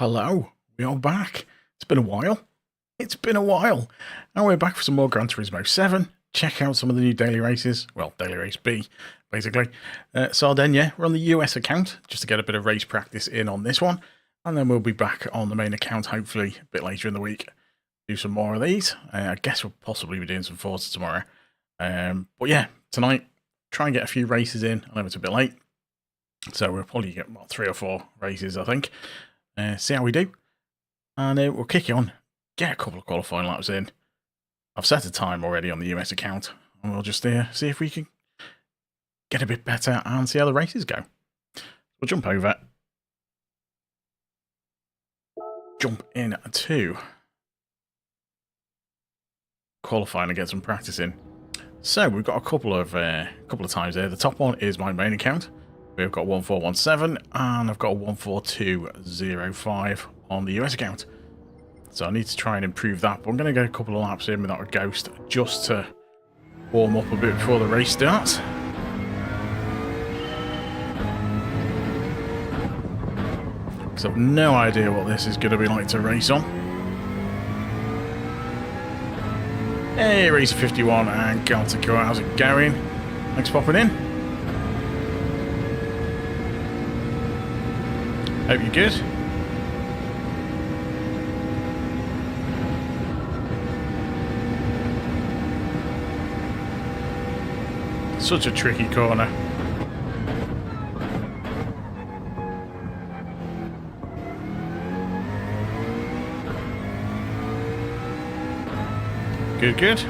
Hello, we are back. It's been a while. It's been a while. And we're back for some more Gran Turismo 7. Check out some of the new daily races. Well, daily race B, basically. Sardegna, we're on the US account, just to get a bit of race practice in on this one. And then we'll be back on the main account, hopefully, a bit later in the week. Do some more of these. I guess we'll possibly be doing some Forza tomorrow. But yeah, tonight, try and get a few races in. I know it's a bit late. So we'll probably get, 3 or 4 races, I think. See how we do. And we'll kick it on. Get a couple of qualifying laps in. I've set a time already on the US account. And we'll just see if we can get a bit better and see how the races go. We'll jump over. Jump in to qualifying and get some practice in. So we've got a couple of times there. The top one is my main account. We've got 1417 and I've got a 14205 on the US account. So I need to try and improve that. But I'm going to go a couple of laps in without a ghost just to warm up a bit before the race starts. Because I've no idea what this is going to be like to race on. Hey, Racer 51 and Galtico, how's it going? Thanks for popping in. Hope you're good. Such a tricky corner. Good, good.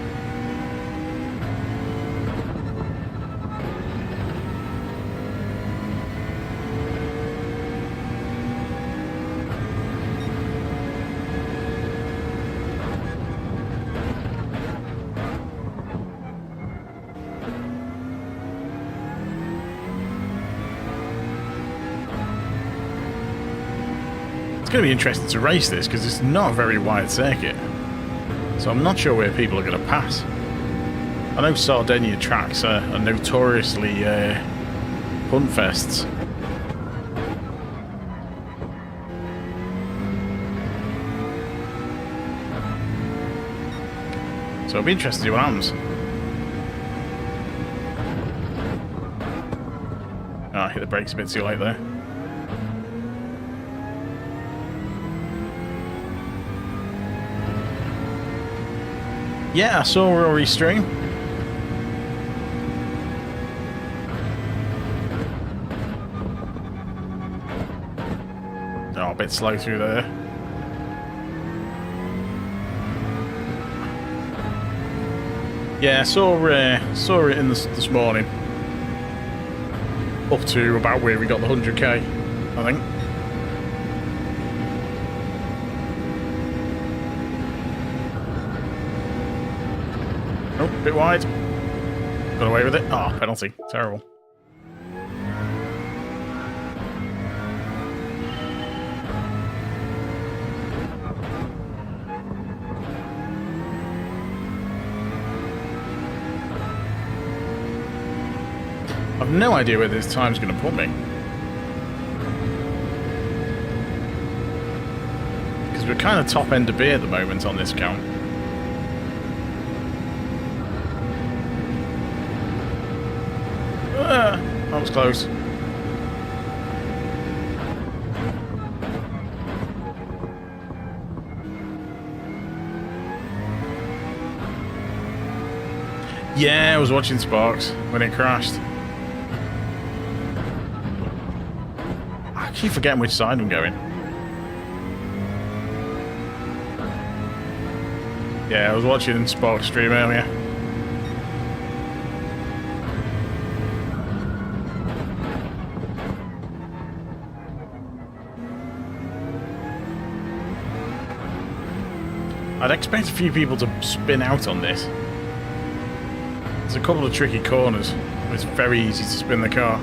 It's going to be interesting to race this because it's not a very wide circuit, so I'm not sure where people are going to pass. I know Sardegna tracks are notoriously hunt fests. So it'll be interesting to see what happens. Oh, I hit the brakes a bit too late there. Yeah, I saw Rory's stream. Oh, a bit slow through there. Yeah, I saw it in this morning. Up to about where we got the 100k, I think. Oh, a bit wide. Got away with it. Oh, penalty. Terrible. I've no idea where this time's going to put me. Because we're kind of top end of beer at the moment on this count. That was close. Yeah, I was watching Sparks when it crashed. I keep forgetting which side I'm going. Yeah, I was watching Sparks stream earlier. I'd expect a few people to spin out on this. There's a couple of tricky corners. It's very easy to spin the car.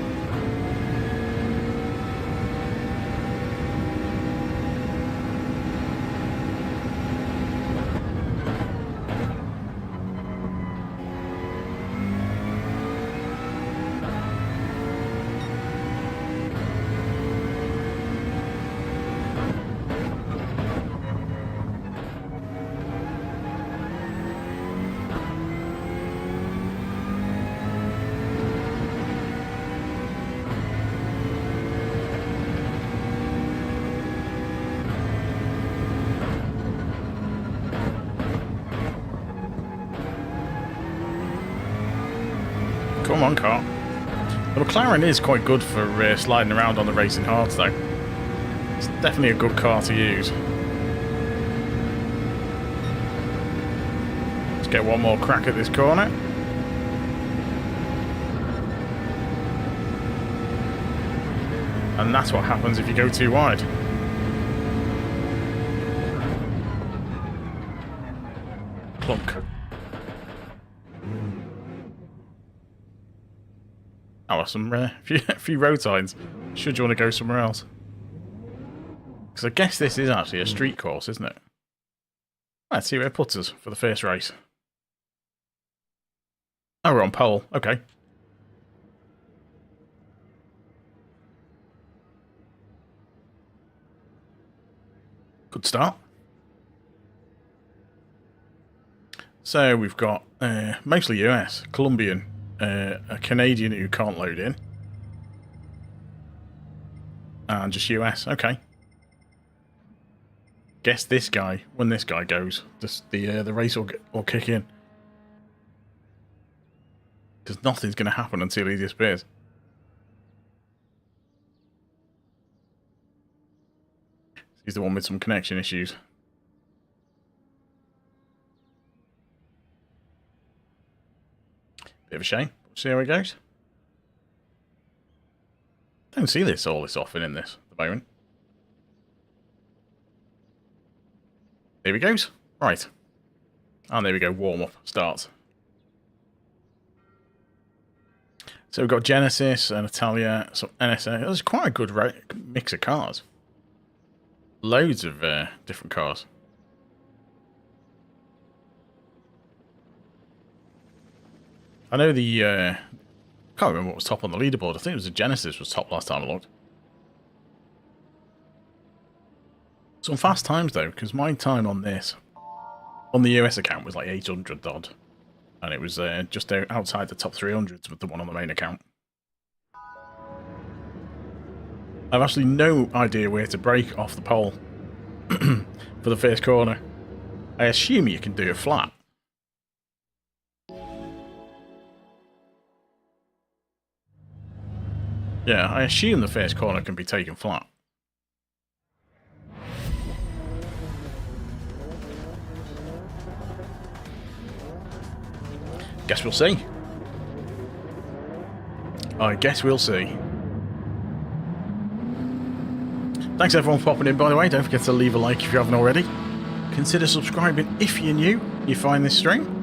Come on, car. The McLaren is quite good for sliding around on the racing hards, though. It's definitely a good car to use. Let's get one more crack at this corner. And that's what happens if you go too wide. Plunk. Oh, some few road signs. Should you want to go somewhere else? Because I guess this is actually a street course, isn't it? Let's see where it puts us for the first race. Oh, we're on pole. Okay. Good start. So we've got mostly US, Colombian, a Canadian who can't load in, and just US. Okay. Guess this guy, when this guy goes, the race will kick in. Because nothing's going to happen until he disappears. He's the one with some connection issues. Bit of a shame. See how it goes. Don't see all this often in this at the moment. There he goes. Right. And there we go. Warm up starts. So we've got Genesis and Italia, some NSA. There's quite a good mix of cars. Loads of different cars. I know the... I can't remember what was top on the leaderboard. I think it was the Genesis was top last time I looked. Some fast times though, because my time on this, on the US account, was like 800 odd. And it was just outside the top 300s with the one on the main account. I've actually no idea where to brake off the pole for the first corner. I assume you can do it flat. Yeah, I assume the first corner can be taken flat. Guess we'll see. I guess we'll see. Thanks everyone for popping in, by the way. Don't forget to leave a like if you haven't already. Consider subscribing if you're new, you find this stream.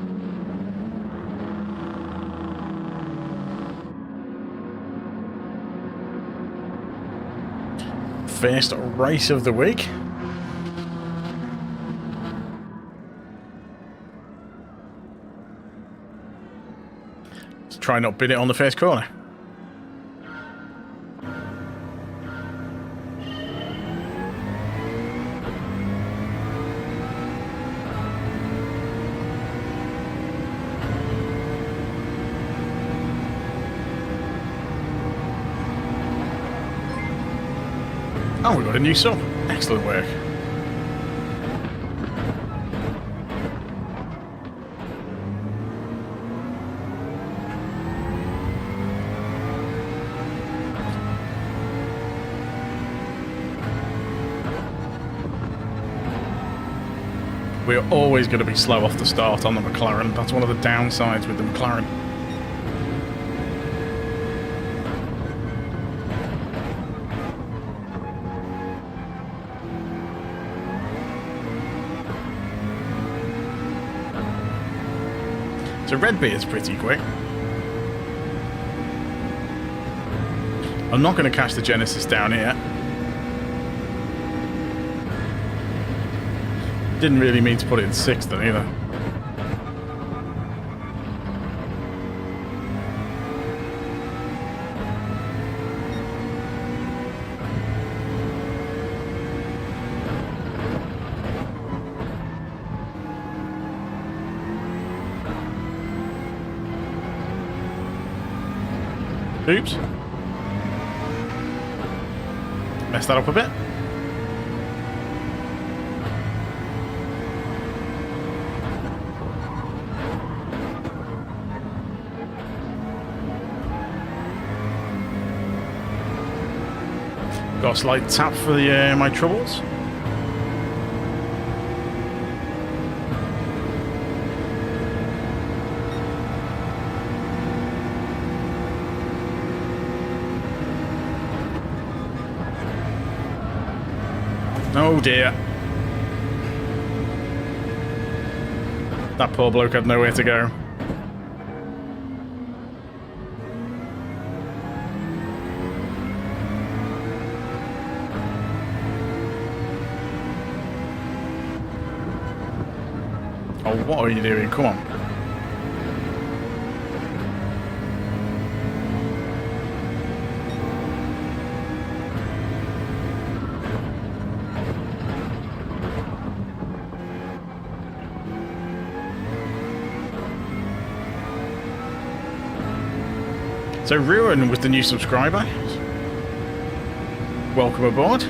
First race of the week. Let's try not bid it on the first corner. Oh, we got a new sub. Excellent work. We're always going to be slow off the start on the McLaren. That's one of the downsides with the McLaren. So Red Beard's pretty quick. I'm not going to catch the Genesis down here. Didn't really mean to put it in 6th then either. Oops. Messed that up a bit. Got a slight tap for the my troubles. Oh dear. That poor bloke had nowhere to go. Oh, what are you doing? Come on. So Ruin was the new subscriber. Welcome aboard.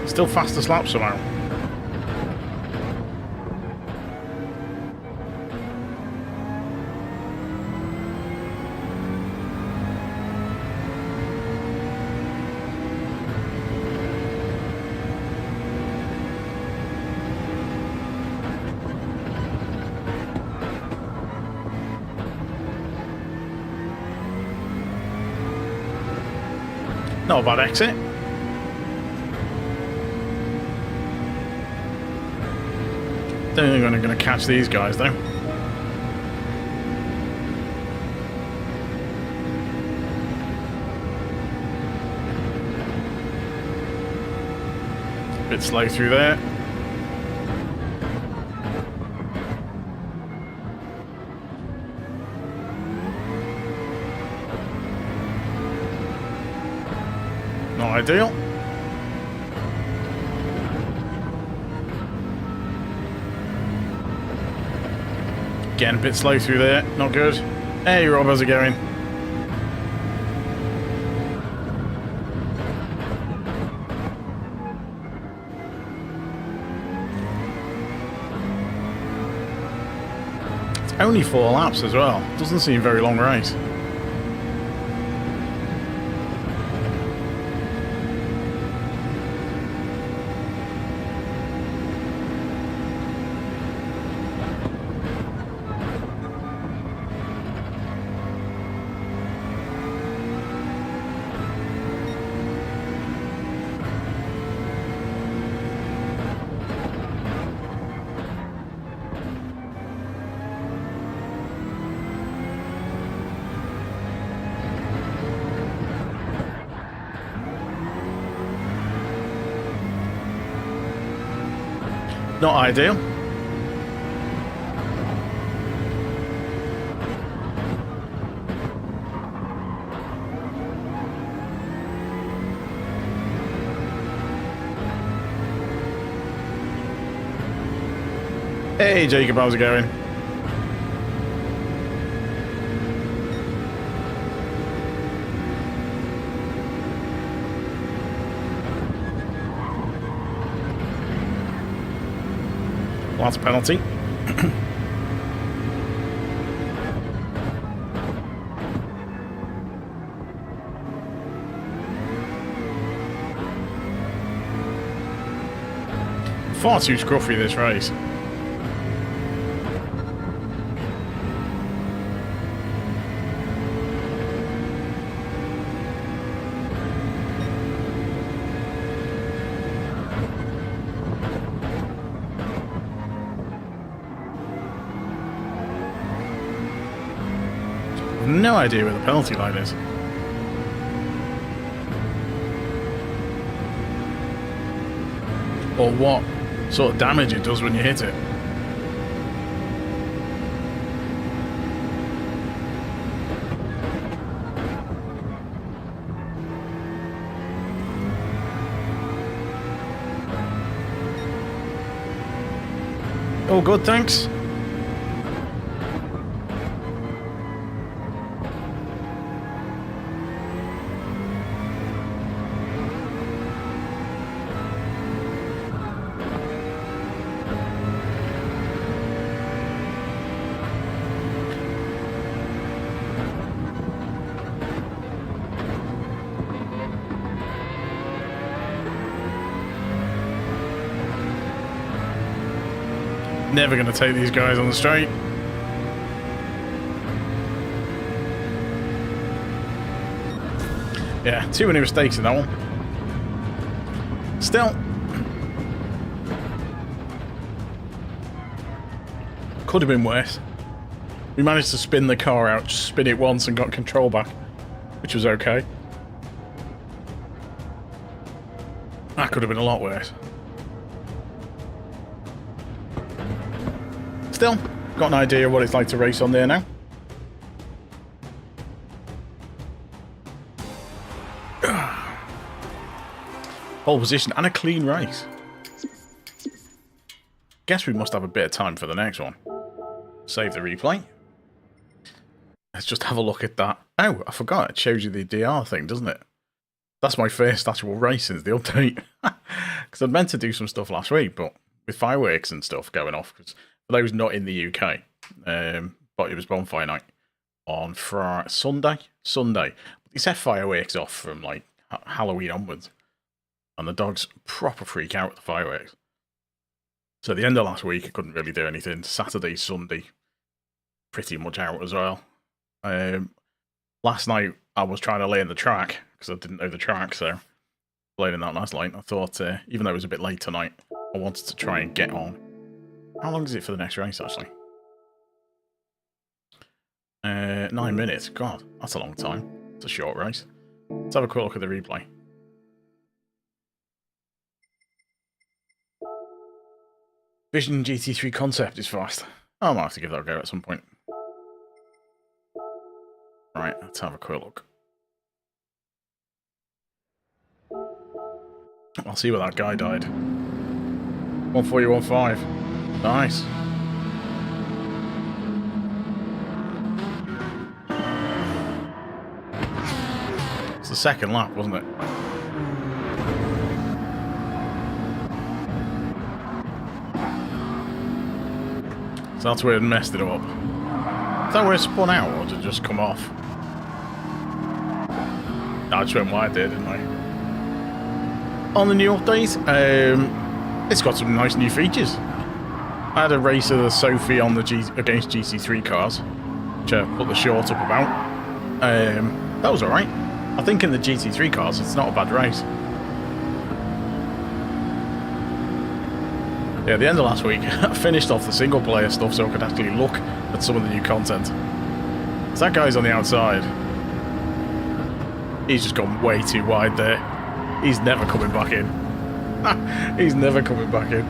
Still fastest lap somehow. Not a bad exit. Don't think I'm going to catch these guys though. Bit slow through there. Not ideal. Getting a bit slow through there. Not good. Hey Rob, how's it going? It's only 4 laps as well. Doesn't seem a very long race. Not ideal. Hey Jacob, how's it going? Lots of penalty. Far too scruffy this race. No idea where the penalty line is. Or what sort of damage it does when you hit it. Oh, good, thanks. Never going to take these guys on the straight. Yeah, too many mistakes in that one. Still. Could have been worse. We managed to spin the car out, just spin it once and got control back, which was okay. That could have been a lot worse. Still, got an idea of what it's like to race on there now. Pole position and a clean race. Guess we must have a bit of time for the next one. Save the replay. Let's just have a look at that. Oh, I forgot. It shows you the DR thing, doesn't it? That's my first actual race since the update. Because I'd meant to do some stuff last week, but with fireworks and stuff going off, because for those not in the UK, but it was bonfire night on Sunday. They set fireworks off from like Halloween onwards, and the dogs proper freak out with the fireworks. So at the end of last week, I couldn't really do anything. Saturday, Sunday, pretty much out as well. Last night, I was trying to learn the track, because I didn't know the track, so learning that last night, I thought, even though it was a bit late tonight, I wanted to try and get on. How long is it for the next race, actually? 9 minutes. God, that's a long time. It's a short race. Let's have a quick look at the replay. Vision GT3 concept is fast. I might have to give that a go at some point. Right, let's have a quick look. I'll see where that guy died. 140.15. Nice. It's the second lap, wasn't it? So that's where it messed it up. Is that where it spun out, or did it just come off? I just went wide there, didn't I? On the new update, it's got some nice new features. I had a race of the Sophie on the against GT3 cars, which I put the short up about. That was alright. I think in the GT3 cars, it's not a bad race. Yeah, at the end of last week, I finished off the single player stuff so I could actually look at some of the new content. So that guy's on the outside. He's just gone way too wide there. He's never coming back in. He's never coming back in.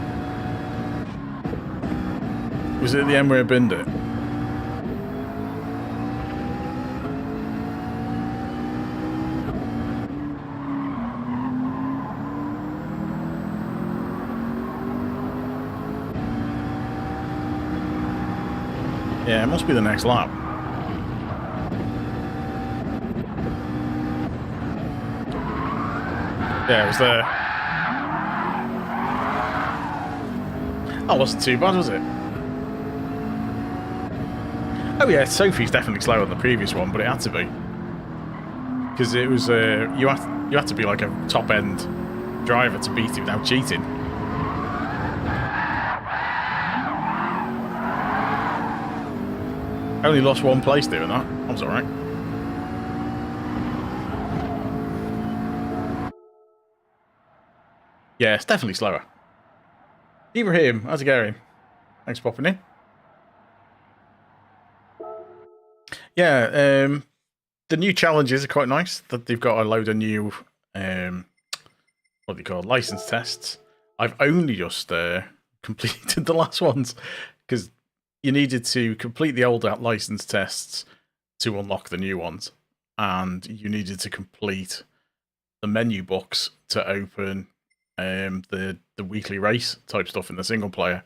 Was it at the end where I binned it? Yeah, it must be the next lap. Yeah, it was there. That wasn't too bad, was it? Oh yeah, Sophie's definitely slower than the previous one, but it had to be. Because it was, you had to be like a top-end driver to beat it without cheating. I only lost one place doing that. That was alright. Yeah, it's definitely slower. Ibrahim, how's it going? Thanks for popping in. Yeah, the new challenges are quite nice. That they've got a load of new, what do you call, license tests. I've only just completed the last ones because you needed to complete the old license tests to unlock the new ones, and you needed to complete the menu books to open the weekly race type stuff in the single player,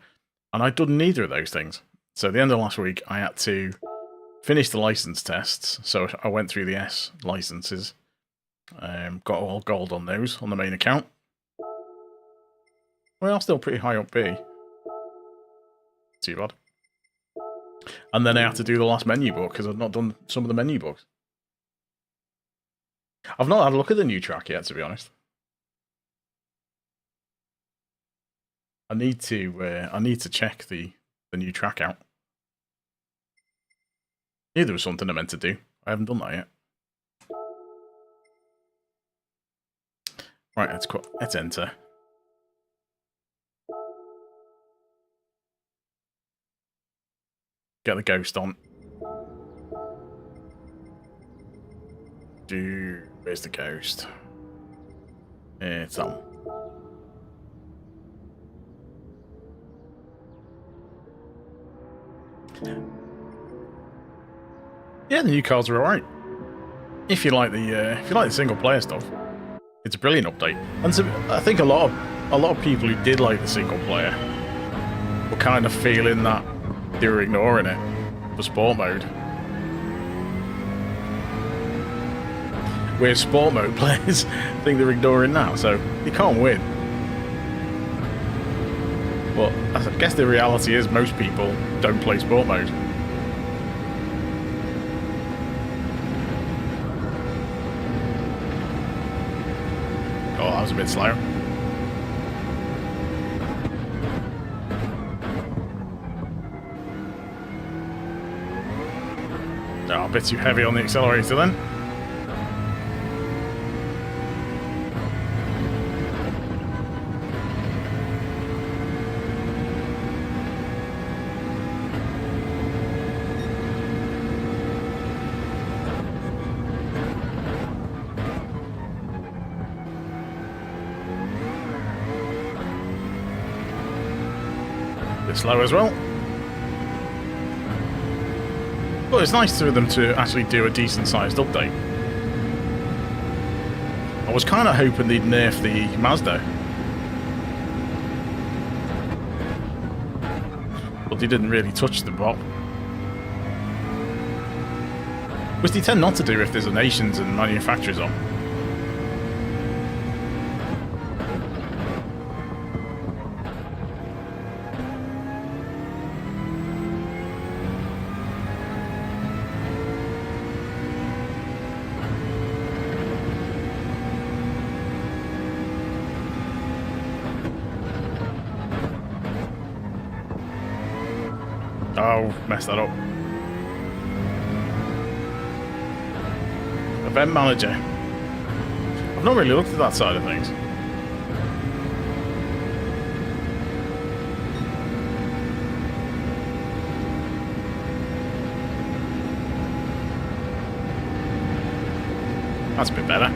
and I'd done neither of those things. So at the end of last week, I had to finish the license tests. So I went through the S licenses, got all gold on those on the main account. Well, still pretty high up B. Too bad. And then I had to do the last menu book because I've not done some of the menu books. I've not had a look at the new track yet, to be honest. I need to check the the new track out. Knew there was something I meant to do. I haven't done that yet. Right, let's enter. Get the ghost on. Where's the ghost? It's on. Yeah, the new cars are alright. If you like the single player stuff, it's a brilliant update. And so, I think a lot of people who did like the single player were kind of feeling that they were ignoring it for sport mode. Where sport mode players think they're ignoring that, so you can't win. But I guess the reality is most people don't play sport mode. Oh, that was a bit slow. Oh, a bit too heavy on the accelerator then. Slow as well. But it's nice for them to actually do a decent sized update. I was kind of hoping they'd nerf the Mazda. But they didn't really touch the bot. Which they tend not to do if there's a nations and manufacturers on. Oh, messed that up. Event manager. I've not really looked at that side of things. That's a bit better.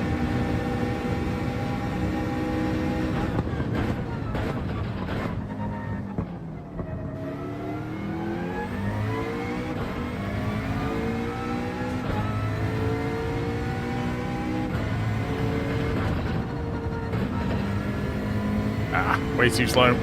Way too slow.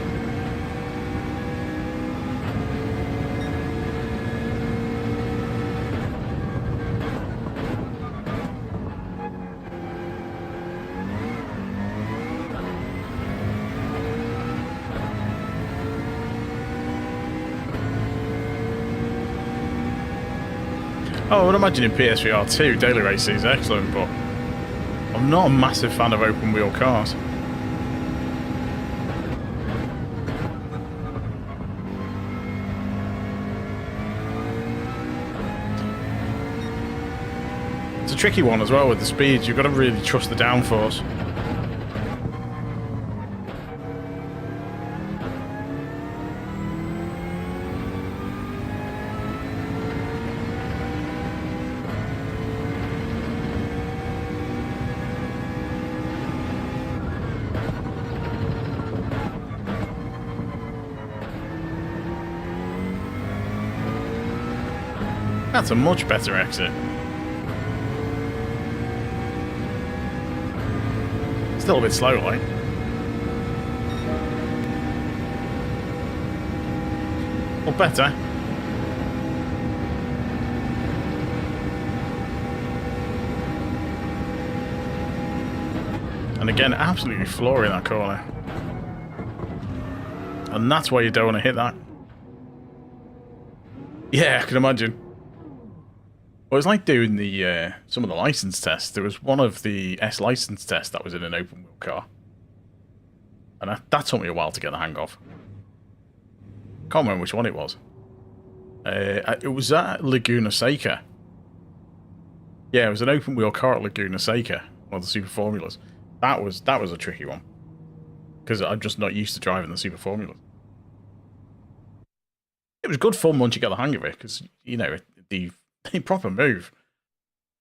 Oh, I would imagine in PSVR 2 daily racing is excellent, but I'm not a massive fan of open wheel cars. It's a tricky one as well with the speeds. You've got to really trust the downforce. That's a much better exit. Still a bit slow, like. Or better. And again, absolutely flooring that corner. And that's why you don't want to hit that. Yeah, I can imagine. Well, it was like doing the some of the license tests. There was one of the S license tests that was in an open wheel car. And that took me a while to get the hang of. Can't remember which one it was. It was at Laguna Seca. Yeah, it was an open wheel car at Laguna Seca, one of the Super Formulas. That was a tricky one, because I'm just not used to driving the Super Formulas. It was good fun once you get the hang of it, because, you know, the proper move.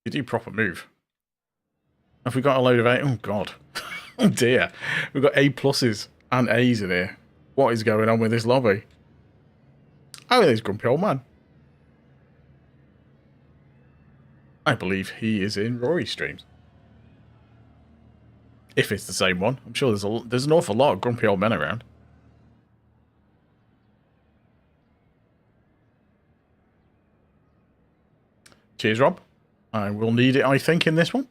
You do proper move. Have we got a load of A? Oh, God. Oh, dear. We've got A+ and A's in here. What is going on with this lobby? Oh, there's Grumpy Old Man. I believe he is in Rory's streams. If it's the same one. I'm sure there's an awful lot of grumpy old men around. Cheers, Rob. I will need it, I think, in this one.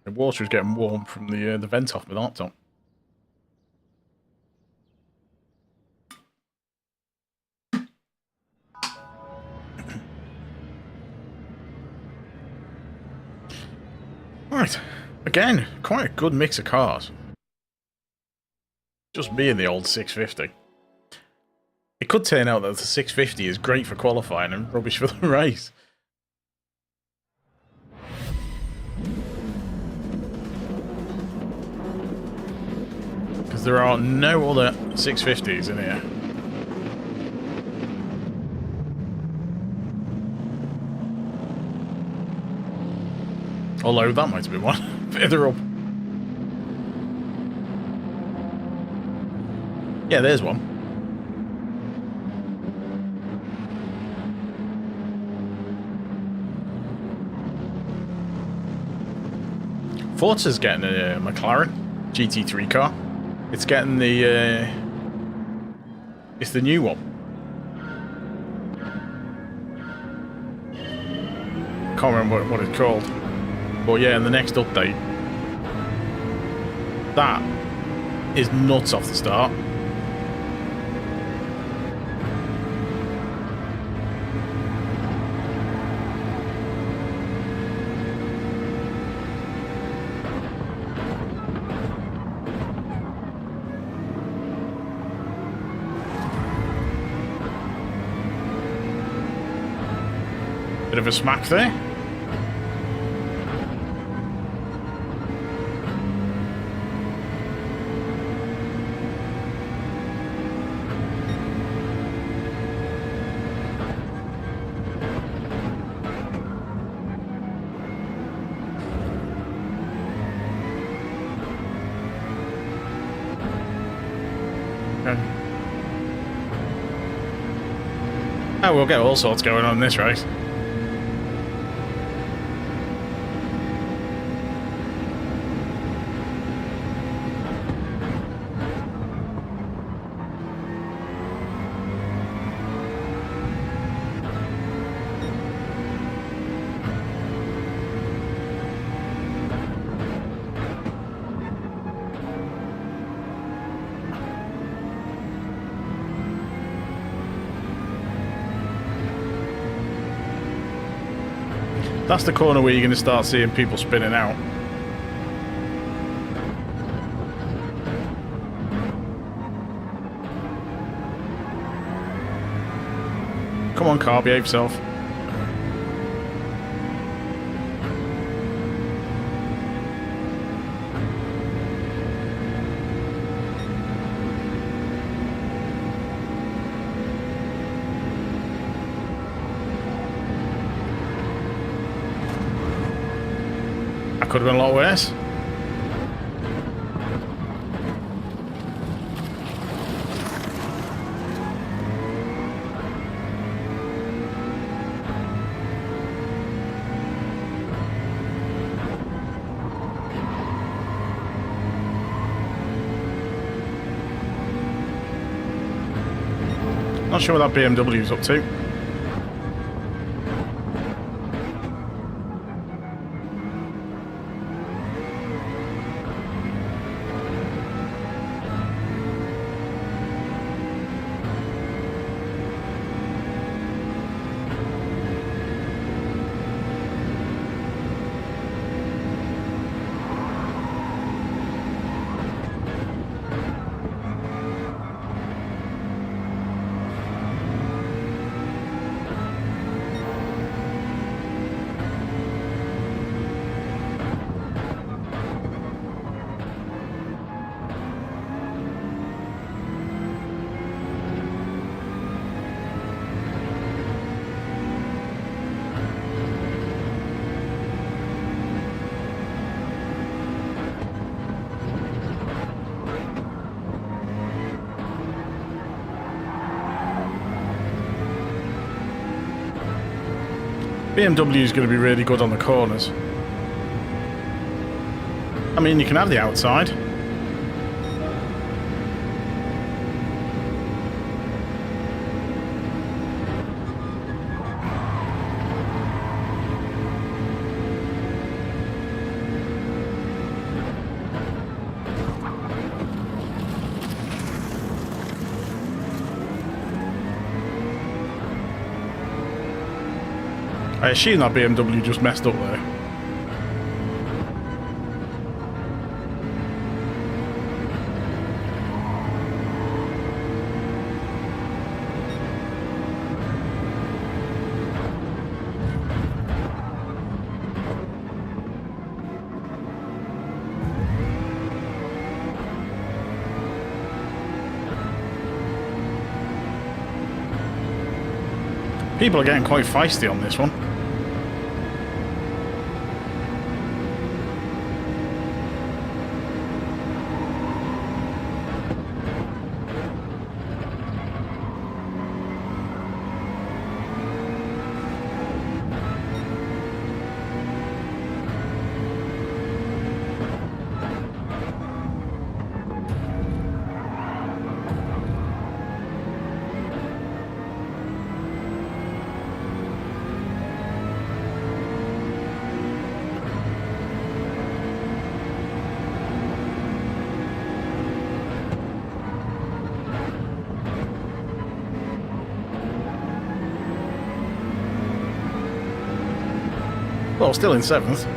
The water is getting warm from the vent off my laptop. Right. Again, quite a good mix of cars. Just me and the old 650. It could turn out that the 650 is great for qualifying and rubbish for the race. Because there are no other 650s in here. Although that might be one further up. Yeah, there's one. Forza's getting a McLaren GT3 car. It's getting the it's the new one. Can't remember what it's called. But yeah, in the next update, that is nuts off the start. Bit of a smack there. Oh, we'll get all sorts going on in this race. That's the corner where you're going to start seeing people spinning out. Come on, car, behave yourself. Could have been a lot worse. Not sure what that BMW is up to. BMW is going to be really good on the corners. I mean, you can have the outside. I assume that BMW just messed up there. People are getting quite feisty on this one. Well, still in 7th.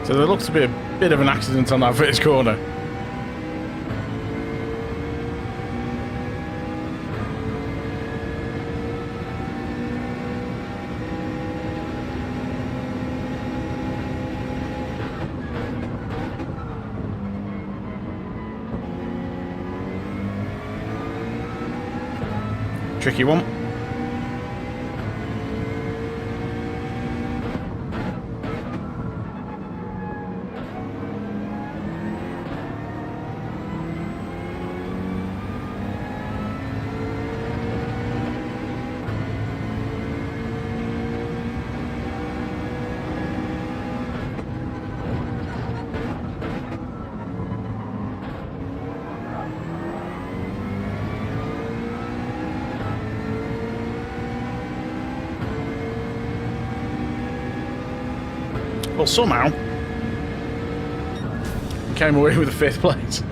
So there looks to be a bit of an accident on that first corner. Tricky one. Well, somehow he came away with a 5th place.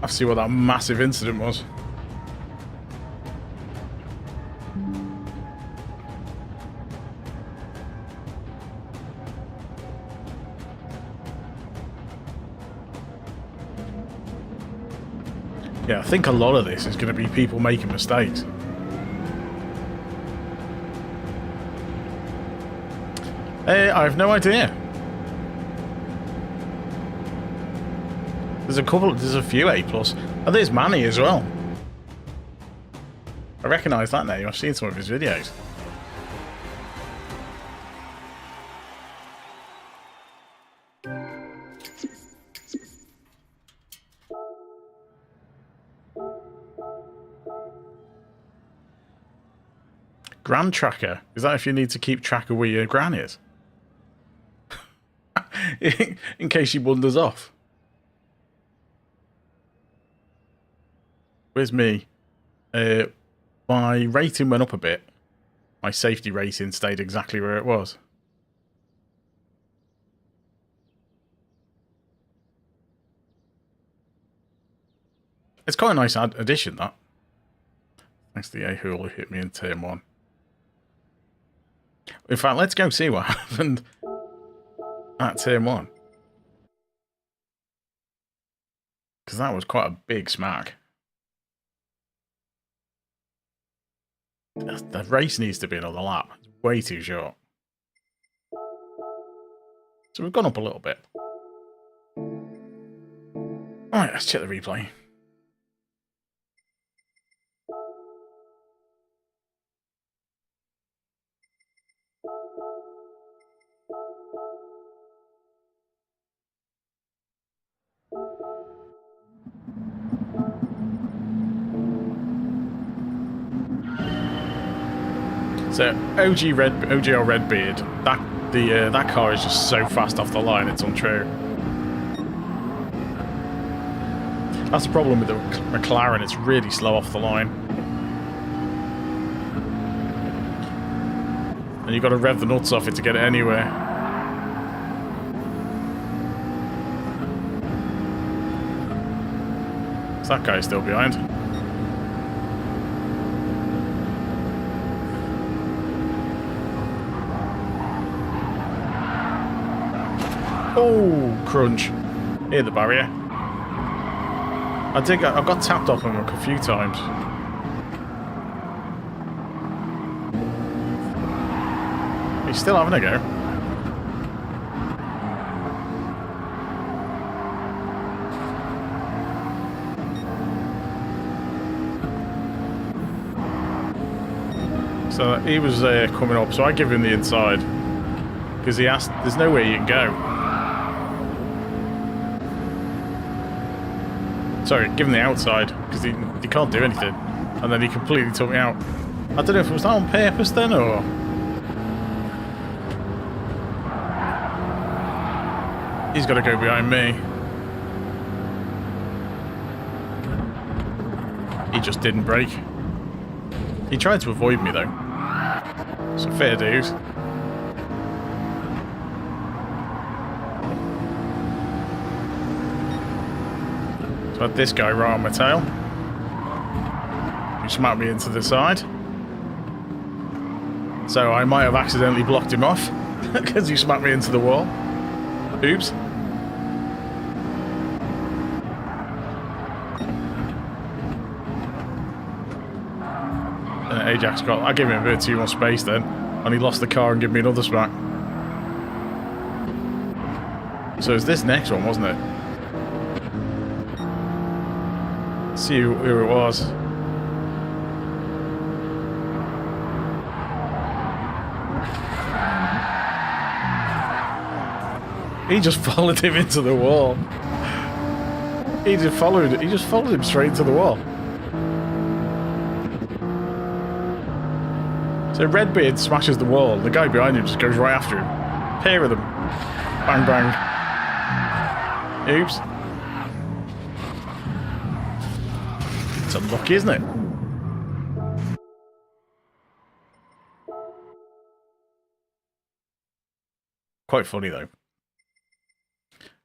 I see what that massive incident was. Yeah, I think a lot of this is going to be people making mistakes. I have no idea. There's a few A+. Oh, there's Manny as well. I recognise that name. I've seen some of his videos. Gran Tracker. Is that if you need to keep track of where your gran is? In case she wanders off. Where's me? My rating went up a bit. My safety rating stayed exactly where it was. It's quite a nice addition, that. Thanks to the a-hole who hit me in turn 1. In fact, let's go see what happened at turn 1. Because that was quite a big smack. The race needs to be another lap. It's way too short. So we've gone up a little bit. Alright, let's check the replay. So OGL Redbeard, that car is just so fast off the line, it's untrue. That's the problem with the McLaren, it's really slow off the line. And you've got to rev the nuts off it to get it anywhere. Is that guy still behind? Oh, crunch. Hit the barrier. I got tapped off him a few times. He's still having a go. So he was coming up, so I give him the inside. Because he asked, there's nowhere you can go. Sorry, give him the outside, because he can't do anything. And then he completely took me out. I don't know if it was that on purpose then, or... He's got to go behind me. He just didn't brake. He tried to avoid me, though. So fair dues. So I had this guy right on my tail. He smacked me into the side. So I might have accidentally blocked him off because he smacked me into the wall. Oops. And Ajax I gave him a bit too much space then, and he lost the car and gave me another smack. So it's this next one, wasn't it? Let's see who it was. He just followed him into the wall. He just followed him straight into the wall. So Redbeard smashes the wall. The guy behind him just goes right after him. Pair of them. Bang, bang. Oops. It's unlucky, isn't it? Quite funny, though.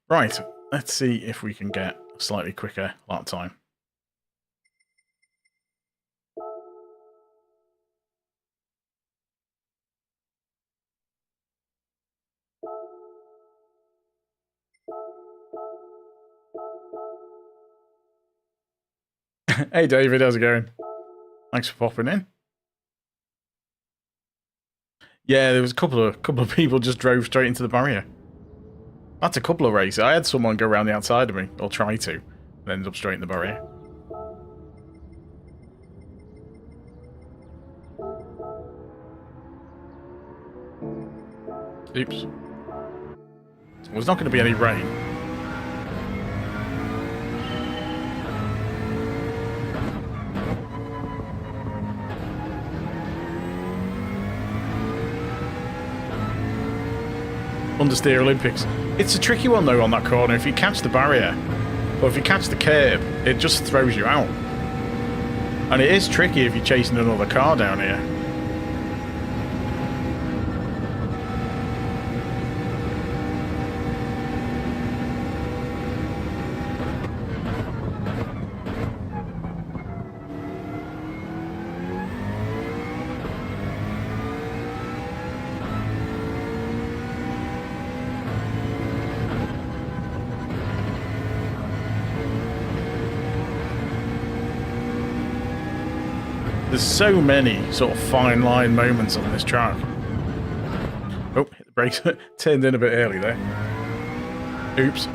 Right. Let's see if we can get a slightly quicker lap time. Hey David, how's it going? Thanks for popping in. Yeah, there was a couple of people just drove straight into the barrier. That's a couple of races. I had someone go around the outside of me, or try to, and ended up straight in the barrier. Oops. Well, there's not going to be any rain. Understeer Olympics. It's a tricky one though on that corner. If you catch the barrier, or if you catch the curb, it just throws you out. And it is tricky if you're chasing another car down here. There's so many sort of fine line moments on this track. Oh, hit the brakes. Turned in a bit early there. Oops.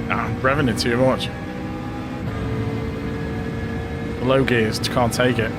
I'm revving it too much. The low gears can't take it.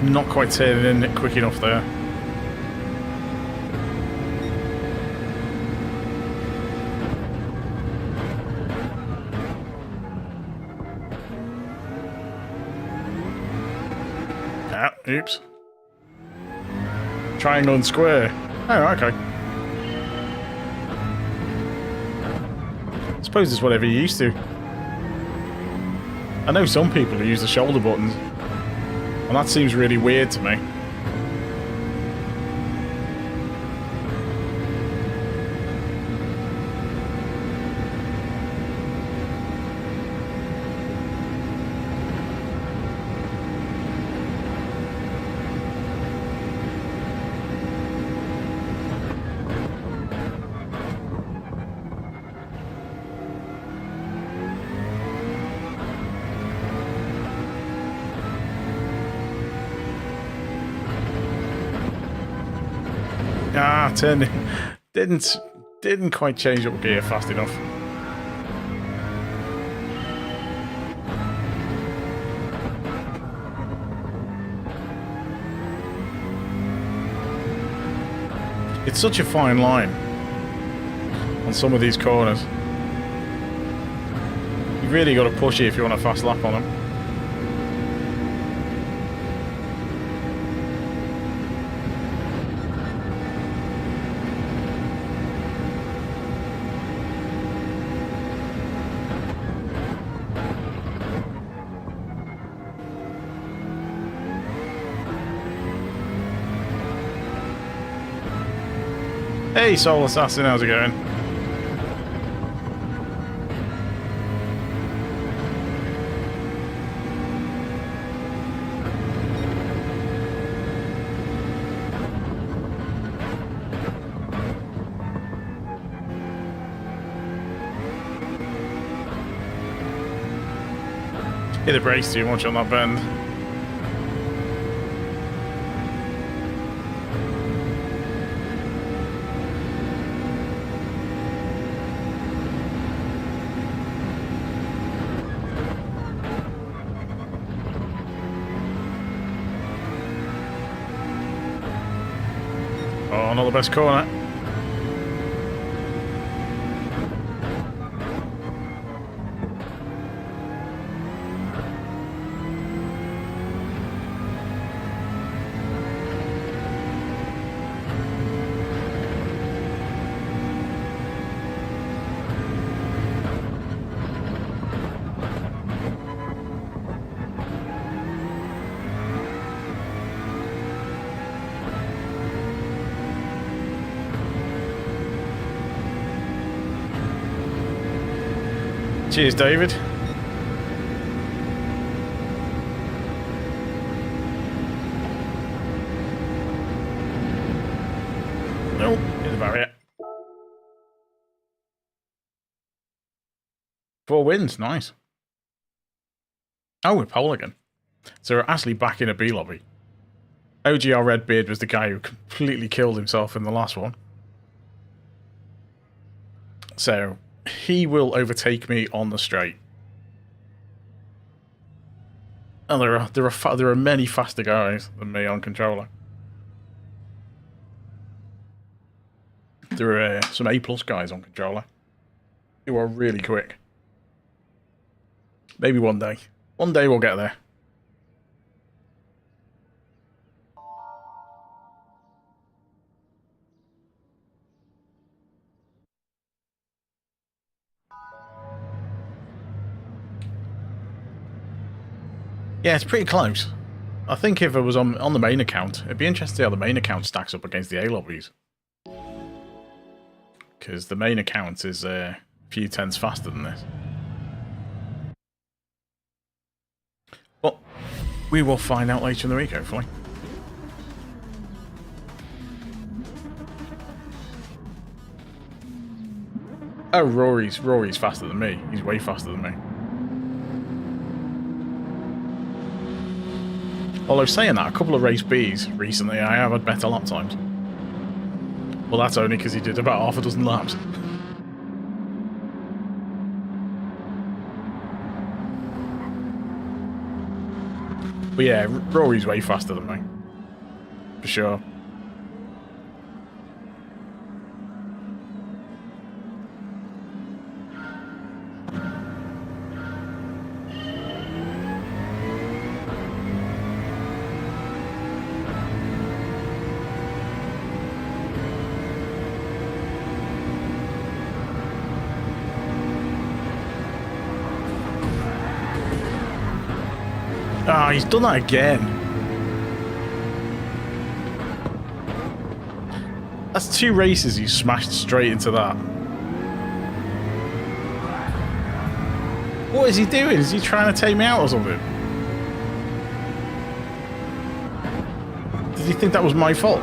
Not quite turning in quick enough there. Ah, oops. Triangle and square. Oh, okay. I suppose it's whatever you're used to. I know some people who use the shoulder buttons. And that seems really weird to me. Ah, turning. Didn't quite change up gear fast enough. It's such a fine line on some of these corners. You've really got to push it if you want a fast lap on them. Hey, Soul Assassin, how's it going? Hit the brakes too much on that bend. Oh, not the best corner. Cheers, David. Nope, hit the barrier. 4 wins, nice. Oh, we're pole again. So we're actually back in a B lobby. OGR Redbeard was the guy who completely killed himself in the last one. So he will overtake me on the straight. And there are many faster guys than me on controller. There are some A+ guys on controller who are really quick. Maybe one day. One day we'll get there. Yeah, it's pretty close. I think if it was on the main account, it'd be interesting to see how the main account stacks up against the A lobbies. Because the main account is a few tenths faster than this. But we will find out later in the week, hopefully. Oh, Rory's faster than me. He's way faster than me. Although saying that, a couple of race Bs recently, I have had better lap times. Well, that's only because he did about half a dozen laps. But yeah, Rory's way faster than me. For sure. Ah, he's done that again. That's 2 races he's smashed straight into that. What is he doing? Is he trying to take me out or something? Did he think that was my fault?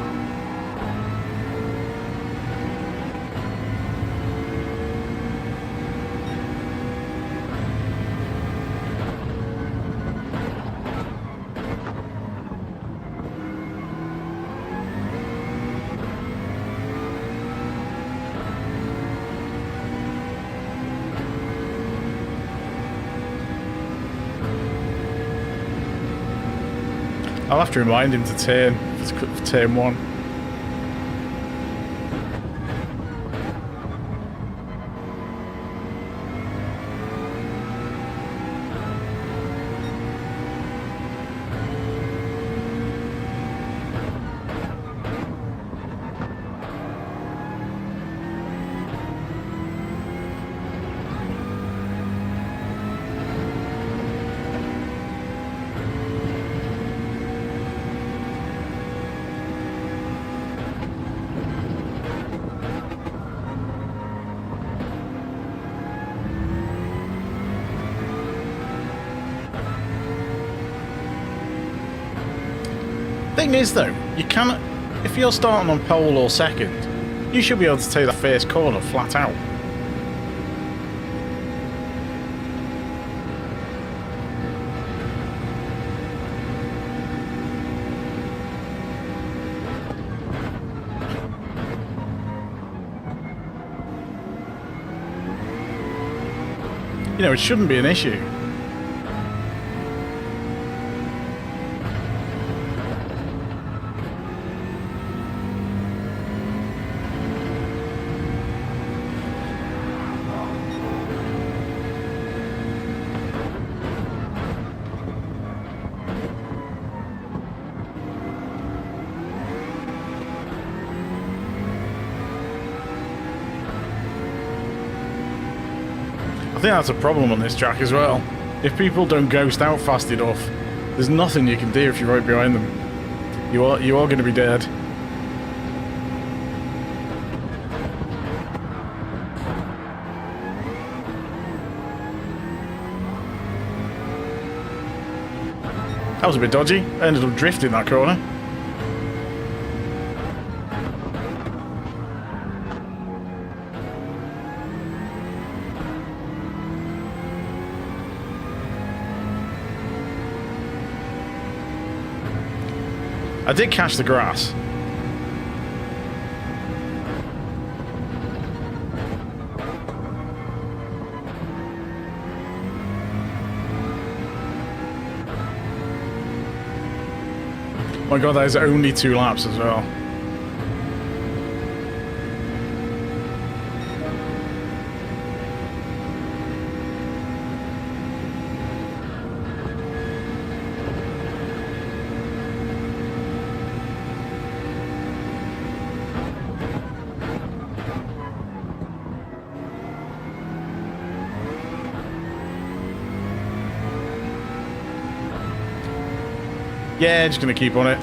I'll have to remind him to turn for turn 1. Thing is though, you cannot, if you're starting on pole or second, you should be able to take that first corner flat out. You know, it shouldn't be an issue. I think that's a problem on this track as well. If people don't ghost out fast enough, there's nothing you can do if you're right behind them. You are going to be dead. That was a bit dodgy. I ended up drifting that corner. I did catch the grass. Oh my god, that is only 2 laps as well. Yeah, just going to keep on it.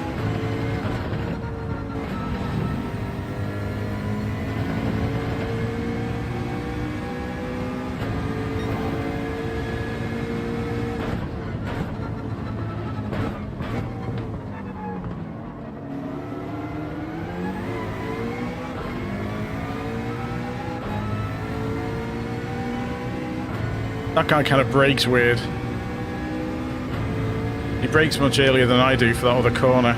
That guy kind of brakes weird. He brakes much earlier than I do for that other corner.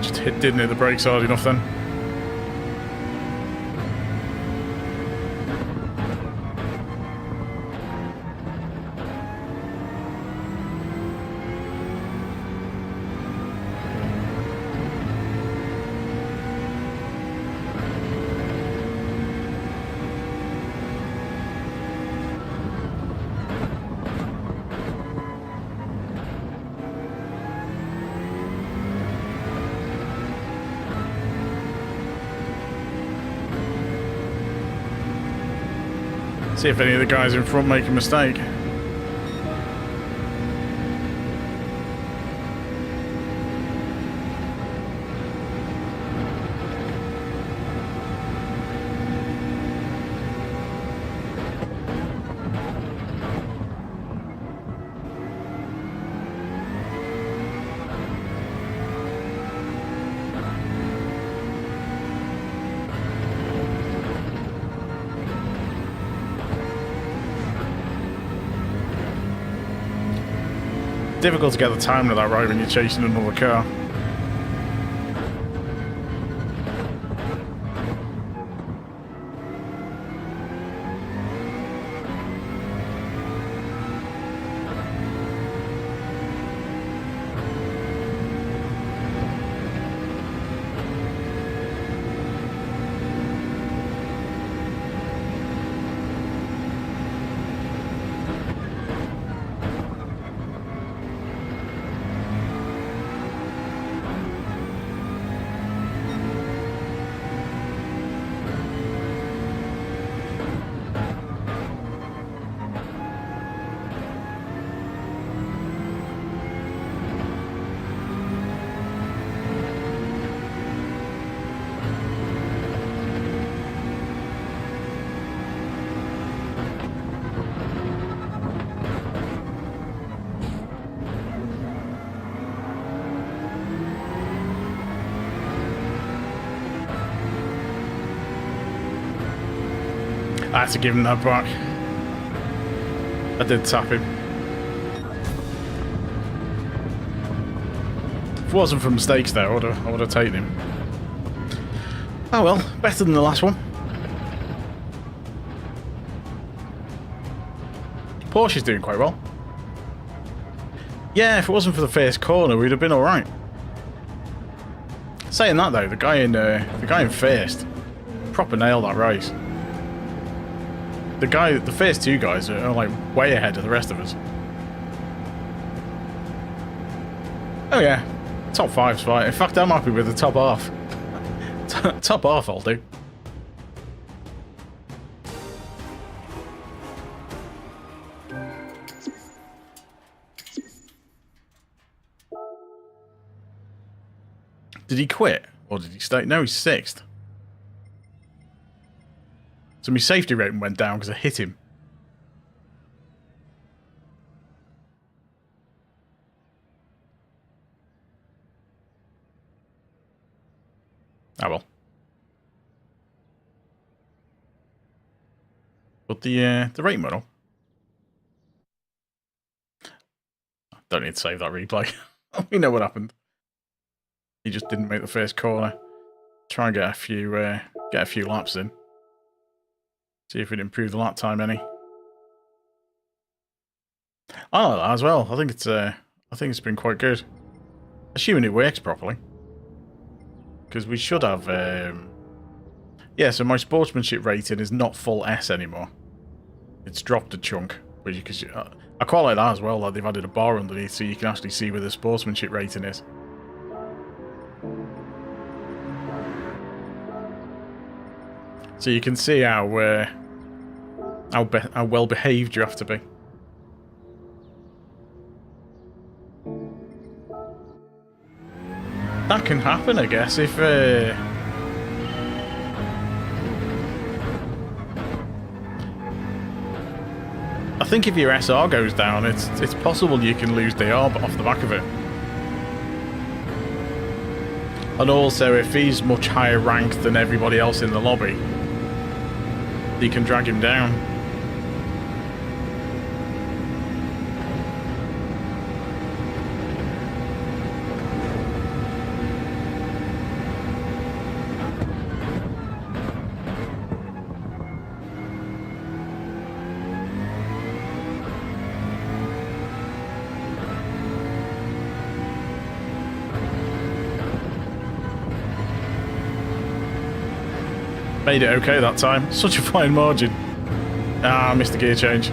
Just didn't hit the brakes hard enough then. See if any of the guys in front make a mistake. Difficult to get the timing of that right when you're chasing another car. I had to give him that back. I did tap him. If it wasn't for mistakes there, I would have taken him. Oh well, better than the last one. Porsche's doing quite well. Yeah, if it wasn't for the first corner, we'd have been alright. Saying that though, the guy in first proper nailed that race. The first two guys are like way ahead of the rest of us. Oh yeah, top five's fine. In fact, I'm happy with the top half. Top half I'll do. Did he quit? Or did he stay? No, he's sixth. So my safety rating went down because I hit him. Oh well. But the rate model. Don't need to save that replay. We know what happened. He just didn't make the first corner. Try and get a few laps in. See if we'd improve the lap time any. I like that as well. I think it's been quite good. Assuming it works properly. Because we should have yeah, so my sportsmanship rating is not full S anymore. It's dropped a chunk. Because I quite like that as well, that they've added a bar underneath so you can actually see where the sportsmanship rating is. So you can see how well behaved you have to be. That can happen, I guess, if I think if your SR goes down, it's possible you can lose the ARB off the back of it. And also, if he's much higher ranked than everybody else in the lobby, you can drag him down. Made it okay that time. Such a fine margin. Ah, missed the gear change.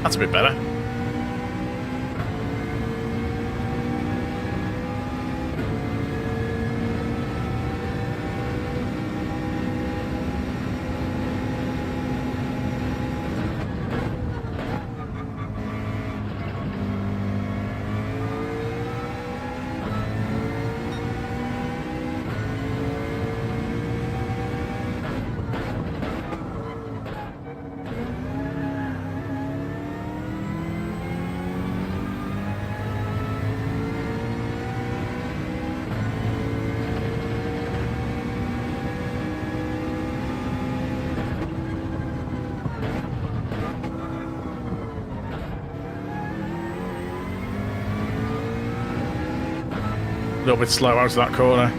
That's a bit better. A little bit slow out of that corner.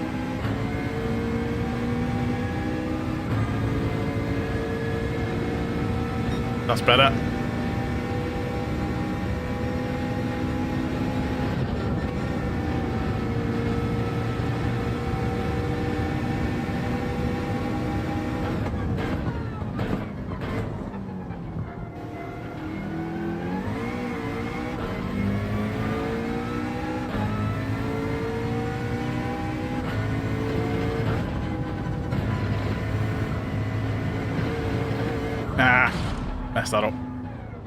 That's better. Messed that up.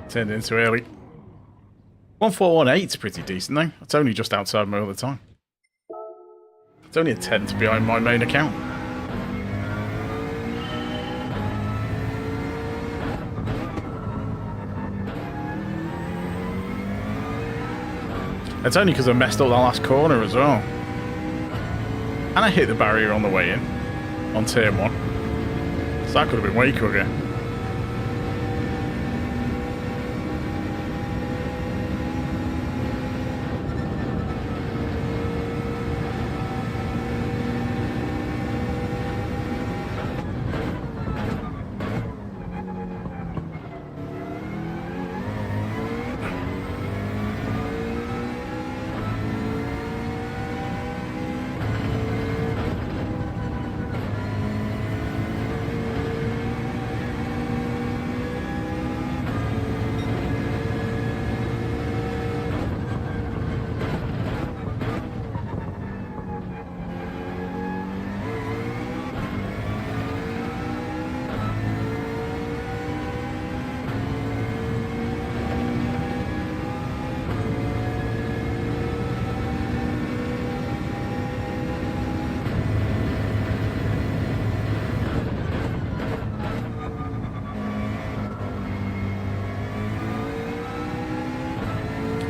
Turned it into early. 1418 is pretty decent though. It's only just outside my other time. It's only a tenth behind my main account. It's only because I messed up that last corner as well. And I hit the barrier on the way in. On turn 1. So that could have been way quicker.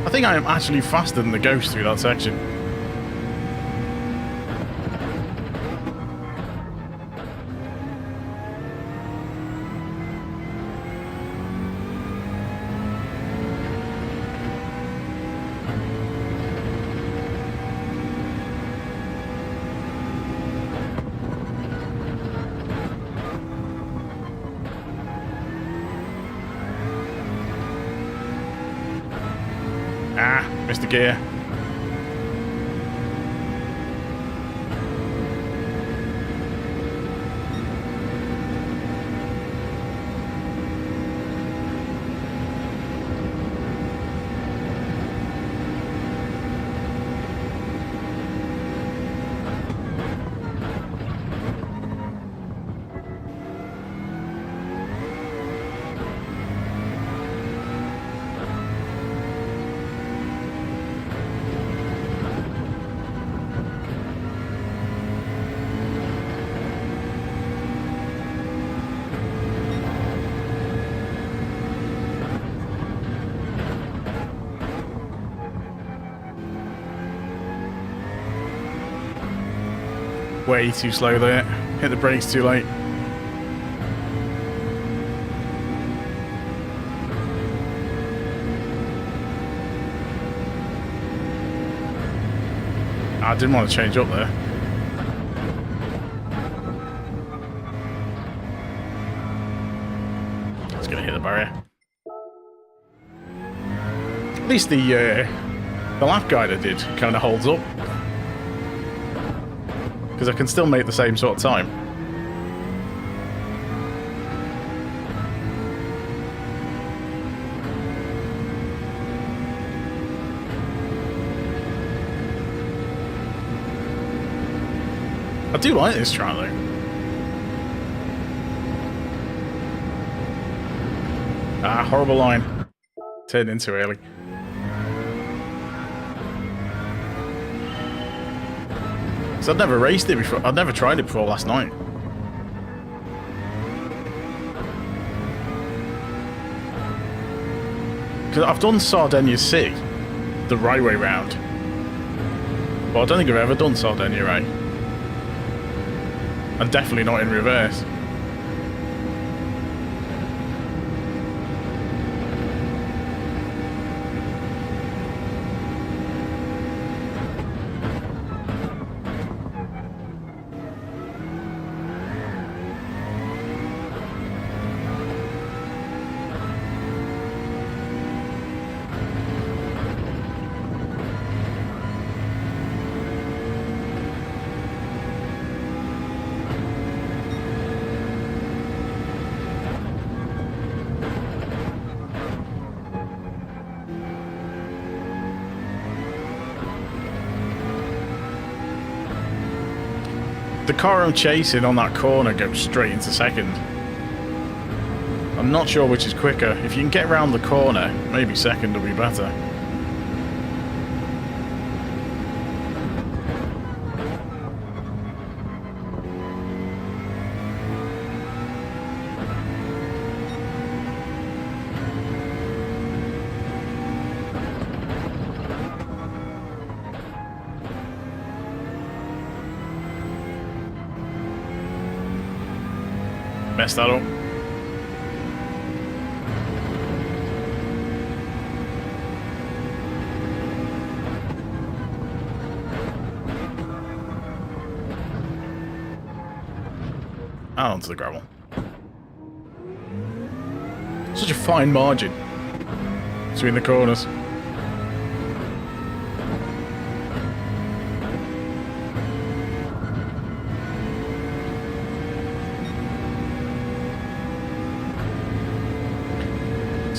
I think I am actually faster than the Ghost through that section. Ah, missed the gear. Way too slow there. Hit the brakes too late. I didn't want to change up there. It's going to hit the barrier. At least the lap guide I did kind of holds up. Because I can still make the same sort of time. I do like this track though. Ah, horrible line. Turned in too early. So I'd never raced it before. I'd never tried it before last night. Because I've done Sardegna C the right way round. But I don't think I've ever done Sardegna A. And definitely not in reverse. The car I'm chasing on that corner goes straight into second. I'm not sure which is quicker. If you can get around the corner, maybe second will be better. Messed that up. Out onto the gravel. Such a fine margin between the corners.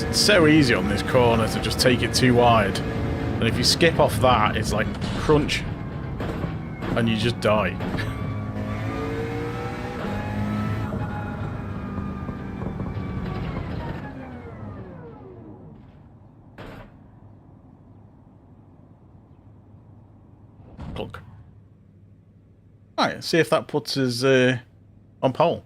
It's so easy on this corner to just take it too wide. And if you skip off that, it's like crunch. And you just die. Plug. Alright, see if that puts us on pole.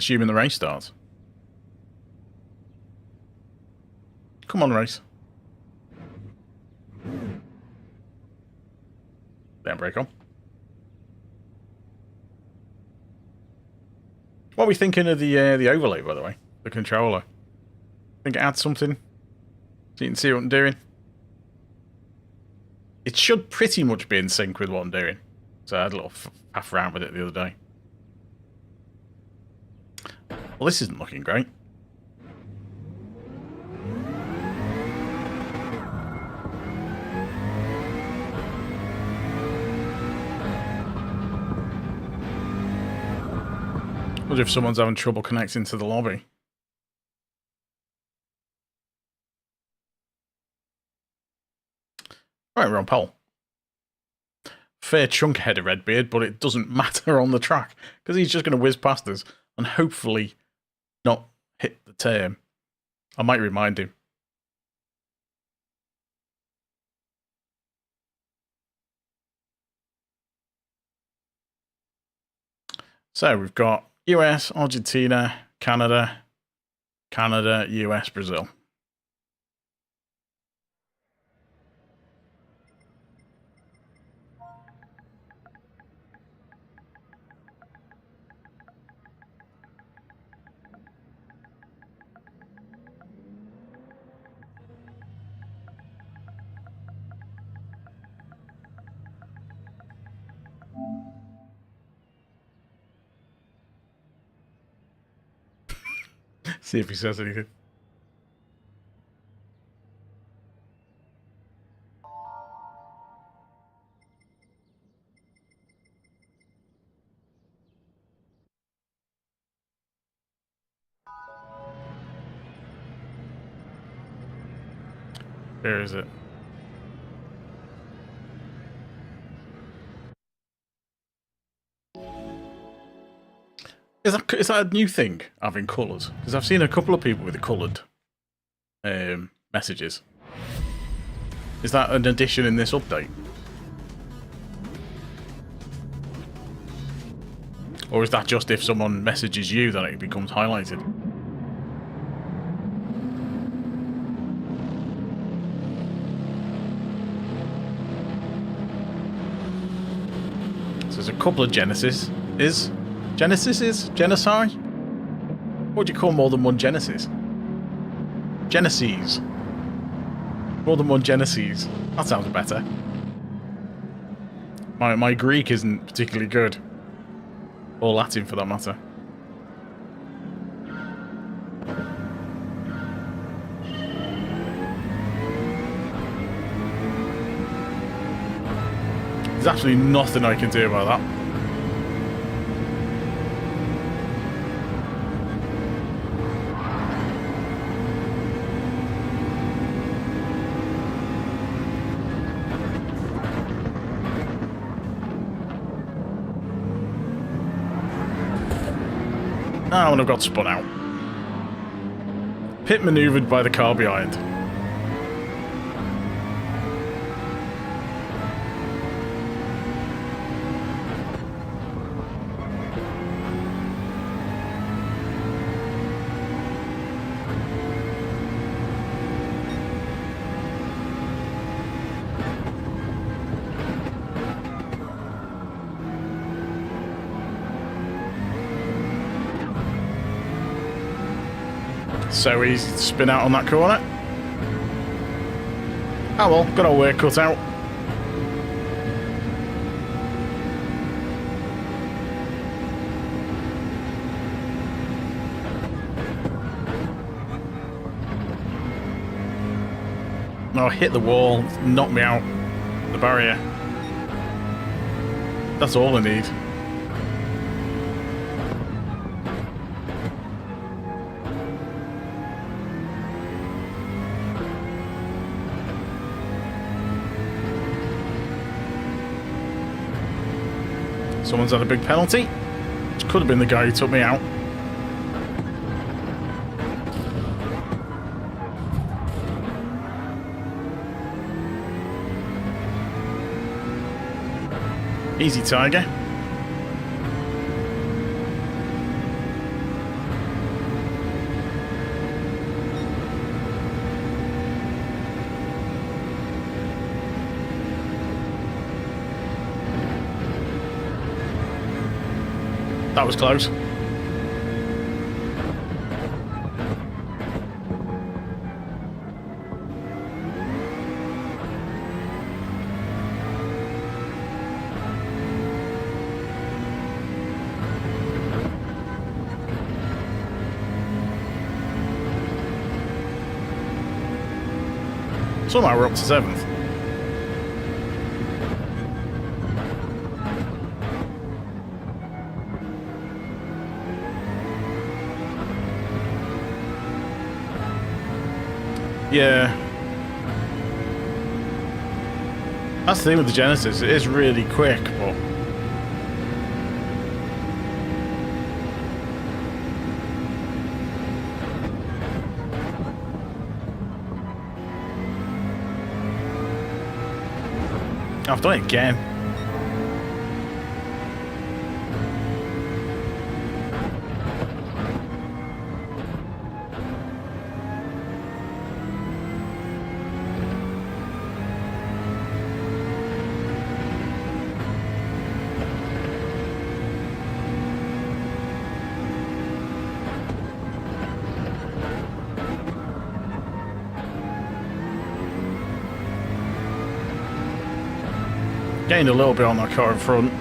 Assuming the race starts. Come on, race. Then brake on. What are we thinking of the overlay, by the way? The controller. Think it adds something so you can see what I'm doing. It should pretty much be in sync with what I'm doing. So I had a little faff around with it the other day. Well, this isn't looking great. Wonder if someone's having trouble connecting to the lobby. Right, we're on pole. Fair chunk ahead of Redbeard, but it doesn't matter on the track because he's just going to whiz past us and hopefully not hit the turn. I might remind him. So we've got US, Argentina, Canada, US, Brazil. See if he says anything. Where is it? Is that a new thing, having colours? Because I've seen a couple of people with the coloured messages. Is that an addition in this update? Or is that just if someone messages you that it becomes highlighted? So there's a couple of Genesis. Genesi? What do you call more than one Genesis? Genesis. More than one Genesis. That sounds better. My Greek isn't particularly good. Or Latin for that matter. There's absolutely nothing I can do about that. Ah, when I've got spun out. Pit manoeuvred by the car behind. So easy to spin out on that corner. Oh well, got our work cut out. Oh, hit the wall, knocked me out. The barrier. That's all I need. Someone's had a big penalty. Which could have been the guy who took me out. Easy, Tiger. That was close. Somehow we're up to 7th. Yeah. That's the thing with the Genesis. It is really quick, but... I've done it again. Gained a little bit on that car in front.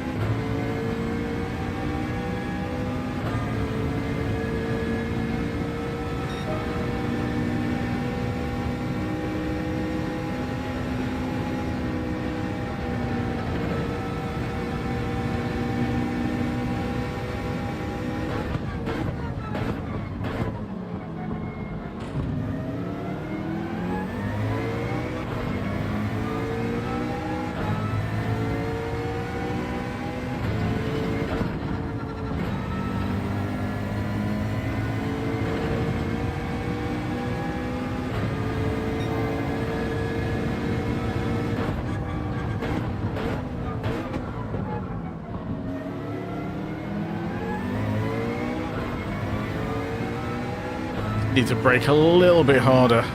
Need to brake a little bit harder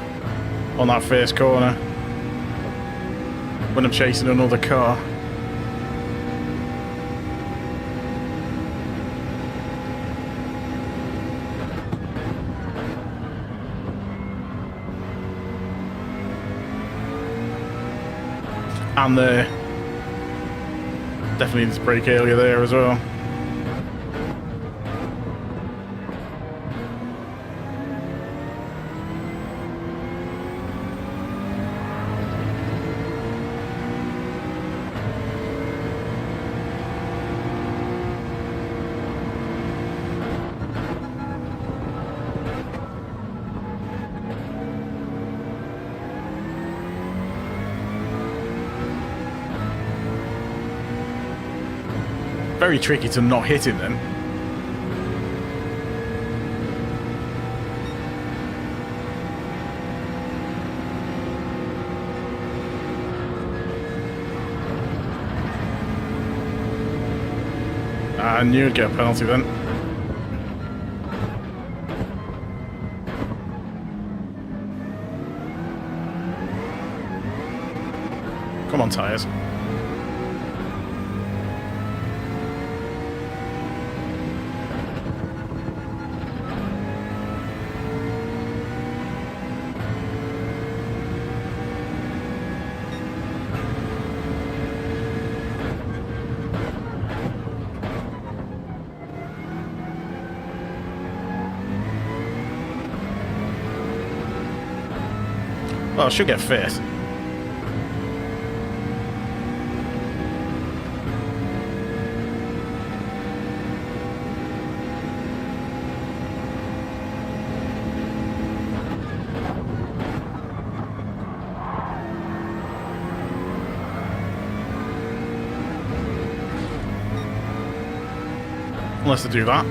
on that first corner when I'm chasing another car. And definitely need to brake earlier there as well. Very tricky to not hit him then. I knew I'd get a penalty then. Come on, tyres. Well, I should get fifth. Unless I do that.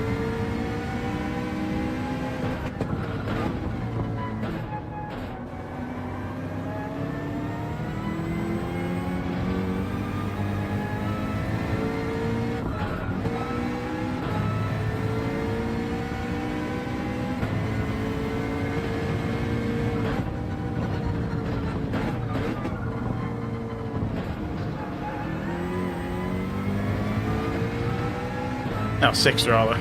No, sixth rather.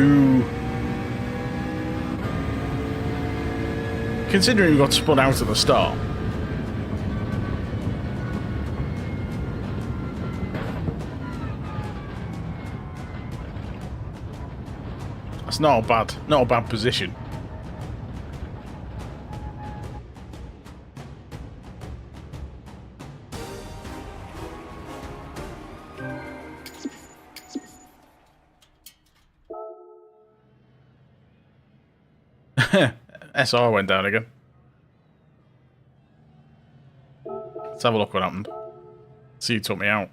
Ooh. Considering we got spun out at the start. That's not a bad position. SR went down again. Let's have a look what happened. See who took me out.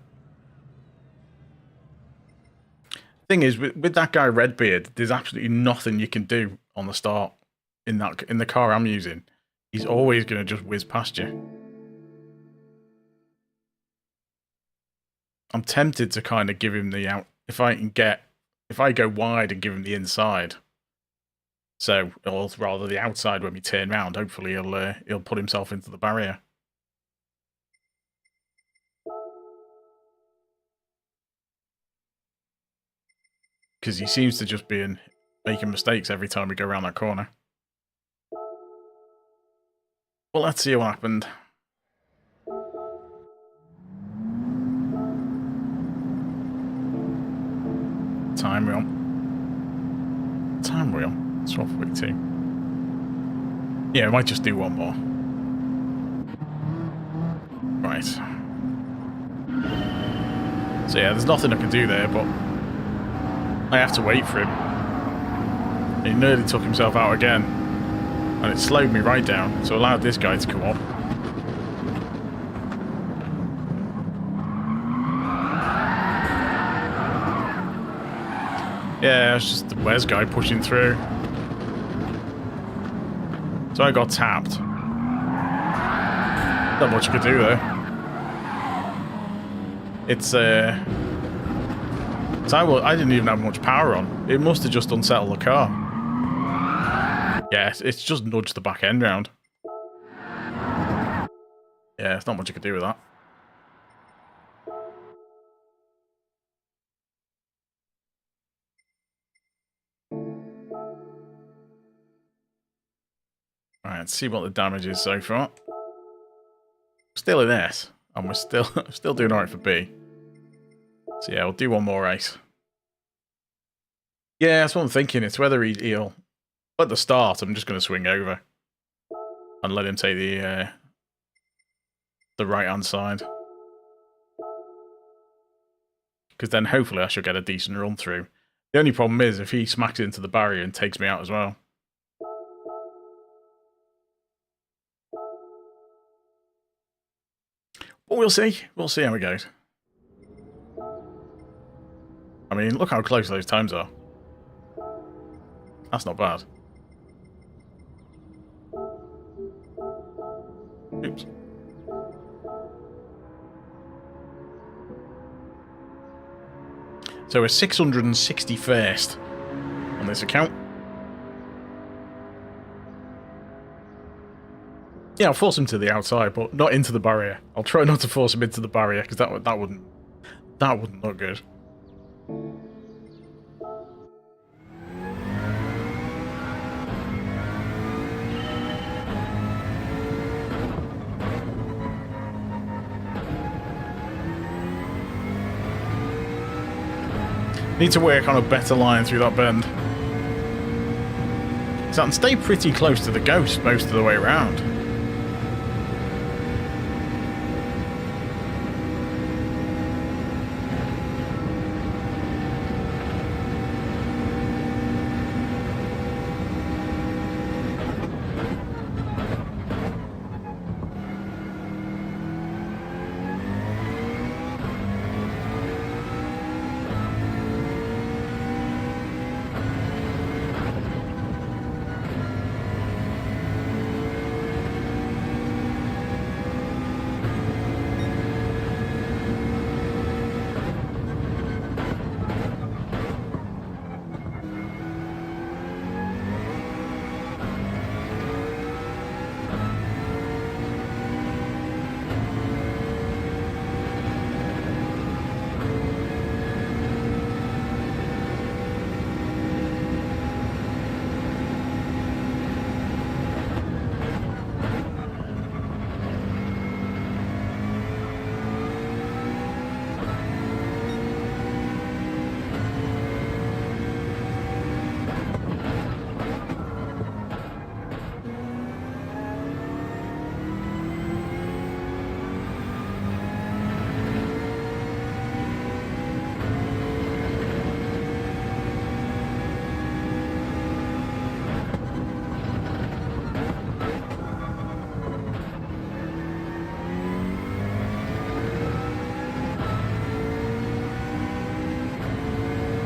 Thing is, with that guy Redbeard, there's absolutely nothing you can do on the start in the car I'm using. He's always going to just whiz past you. I'm tempted to kind of give him the out if I go wide and give him the inside. So, or rather the outside when we turn round, hopefully he'll put himself into the barrier. Because he seems to just be making mistakes every time we go around that corner. Well, let's see what happened. Time we on? Time we on? 12:42. Yeah, I might just do one more. Right. So yeah, there's nothing I can do there, but I have to wait for him. He nearly took himself out again, and it slowed me right down, so allowed this guy to come up. Yeah, it's just the Wes guy pushing through. So I got tapped. Not much you could do though. It's so I didn't even have much power on. It must have just unsettled the car. Yeah, it's just nudged the back end round. Yeah, it's not much you could do with that. Alright, let's see what the damage is so far. Still in S, and we're still doing alright for B. So yeah, we'll do one more race. Yeah, that's what I'm thinking. It's whether he'll... At the start, I'm just going to swing over. And let him take the right-hand side. Because then hopefully I should get a decent run through. The only problem is if he smacks into the barrier and takes me out as well. But we'll see. We'll see how it goes. I mean, look how close those times are. That's not bad. Oops. So we're 661st on this account. Yeah, I'll force him to the outside, but not into the barrier. I'll try not to force him into the barrier because that wouldn't look good. Need to work on a better line through that bend. So I can stay pretty close to the Ghost most of the way around.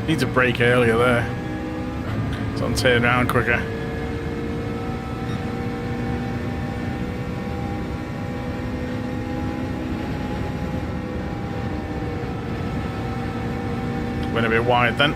Needs a break earlier there. So I'm turning around quicker. Went a bit wide then.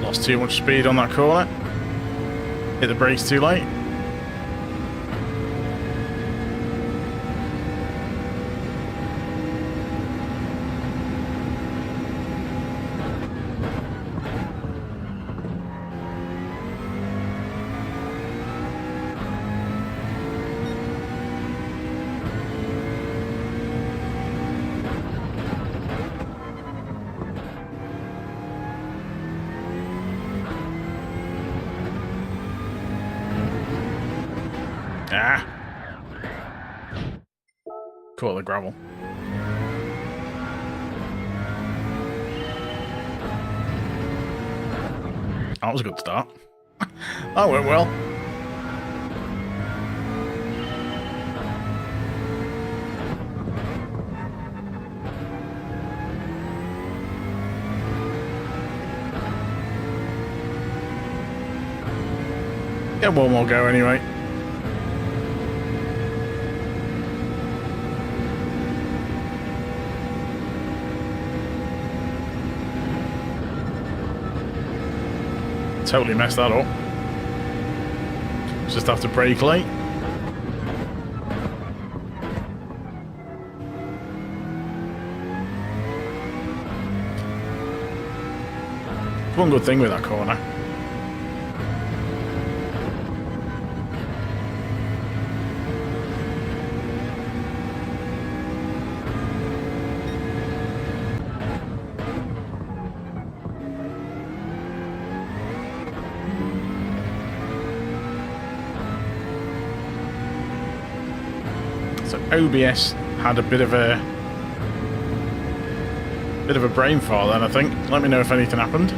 Lost too much speed on that corner. Hit the brakes too late. Ah. Caught the gravel. That was a good start. That went well. Get one more go anyway. Totally messed that up. Just have to brake late. One good thing with that corner. So OBS had a bit of a brain fart then, I think. Let me know if anything happened.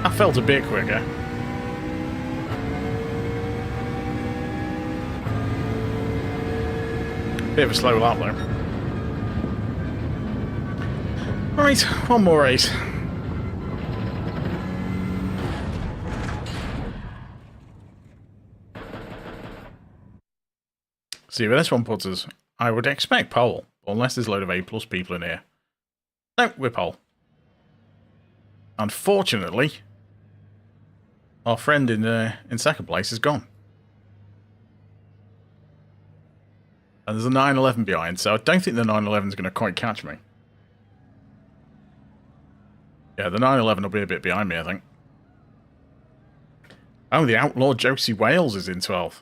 I felt a bit quicker. Bit of a slow lap though. Alright, one more race. See where this one puts us. I would expect pole, unless there's a load of A+ people in here. No, we're pole. Unfortunately, our friend in second place is gone. And there's a 911 behind, so I don't think the 911 is going to quite catch me. Yeah, the 911 will be a bit behind me, I think. Oh, the outlaw Josie Wales is in 12th.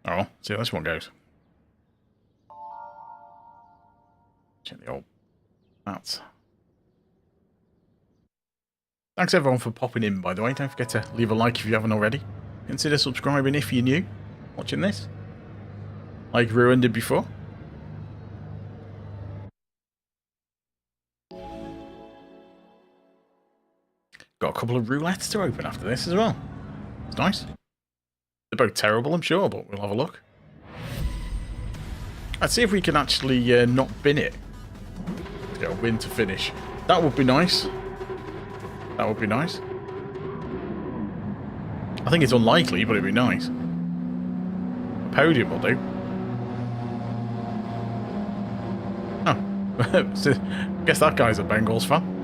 Oh, see how this one goes. Check the old mats. Thanks everyone for popping in, by the way. Don't forget to leave a like if you haven't already. Consider subscribing if you're new watching this, like Ruin did before. Got a couple of roulettes to open after this as well. It's nice. They're both terrible, I'm sure, but we'll have a look. Let's see if we can actually not bin it. Let's get a win to finish. That would be nice. That would be nice. I think it's unlikely, but it'd be nice. A podium will do. Oh. So, guess that guy's a Bengals fan.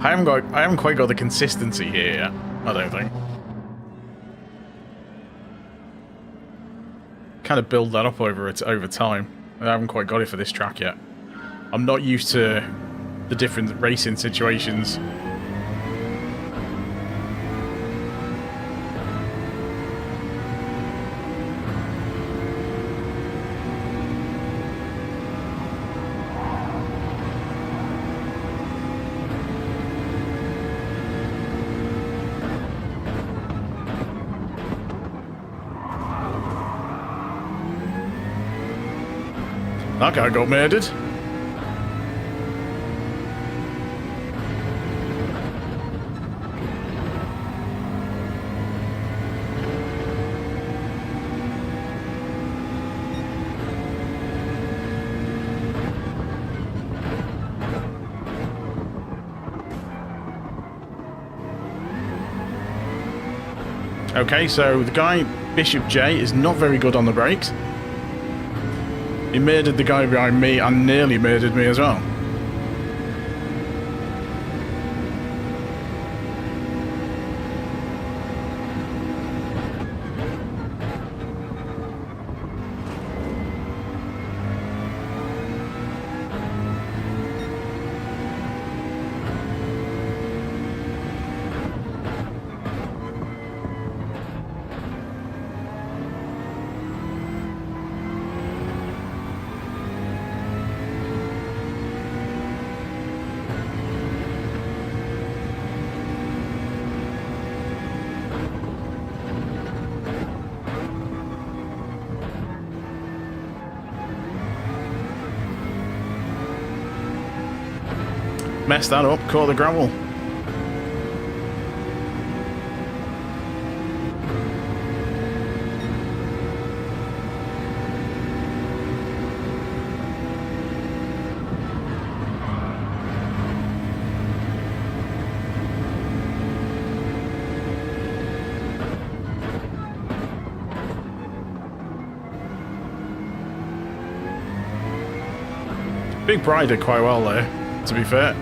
I haven't quite got the consistency here yet, I don't think. Kind of build that up over time. I haven't quite got it for this track yet. I'm not used to the different racing situations. That guy got murdered. Okay, so the guy, Bishop J, is not very good on the brakes. He murdered the guy behind me and nearly murdered me as well. Messed that up, caught the gravel. Big Bride did quite well there, to be fair.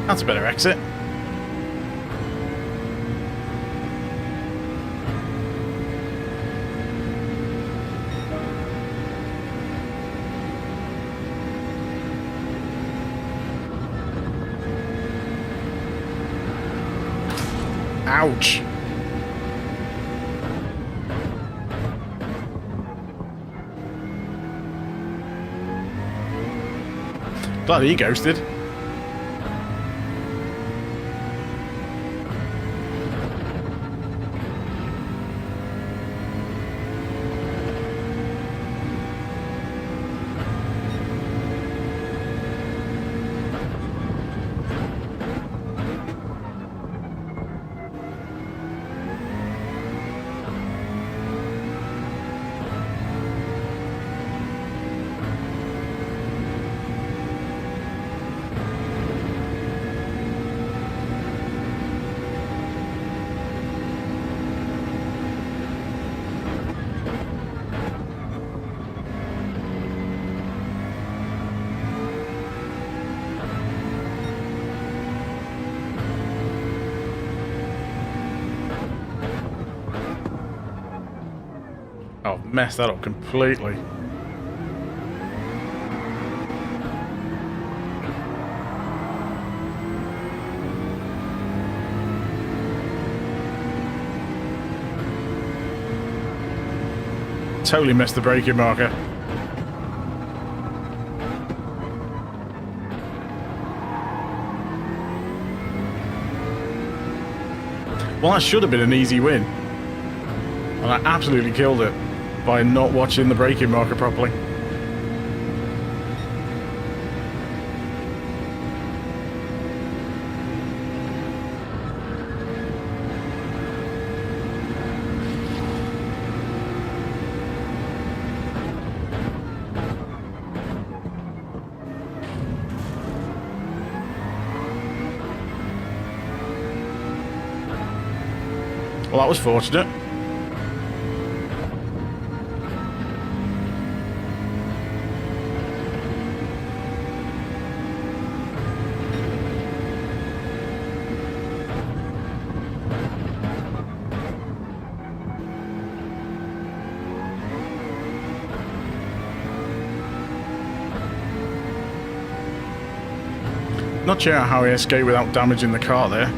That's a better exit. Ouch. Glad he ghosted. Oh, messed that up completely. Totally missed the braking marker. Well, that should have been an easy win. And I absolutely killed it by not watching the braking marker properly. Well, that was fortunate. Not sure how he escaped without damaging the car there.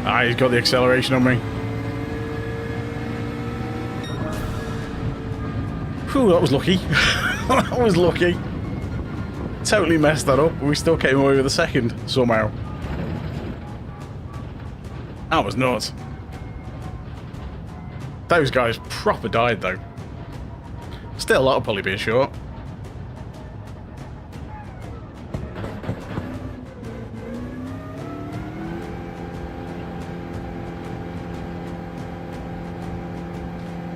Ah, he's got the acceleration on me. Whew, that was lucky. That was lucky. Totally messed that up, but we still came away with a second, somehow. That was nuts. Those guys proper died, though. Still, that'll probably be a short.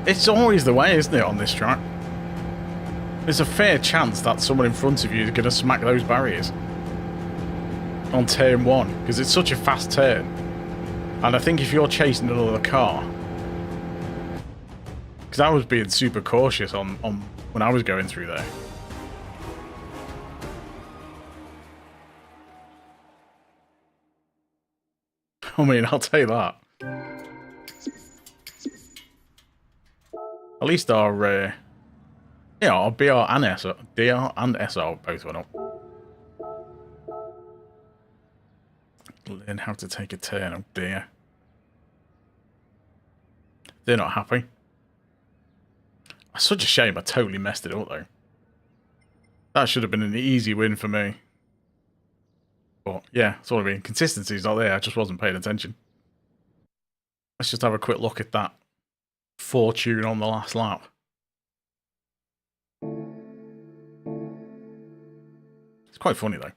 It's always the way, isn't it, on this track? There's a fair chance that someone in front of you is going to smack those barriers on turn one, because it's such a fast turn. And I think if you're chasing another car, because I was being super cautious on when I was going through there. I mean, I'll tell you that. At least our, yeah, our BR and SR, DR and SR both went up. Learn how to take a turn, oh dear. They're not happy. It's such a shame, I totally messed it up though. That should have been an easy win for me. But yeah, that's what I mean. Consistency's not there, I just wasn't paying attention. Let's just have a quick look at that fortune on the last lap. It's quite funny though.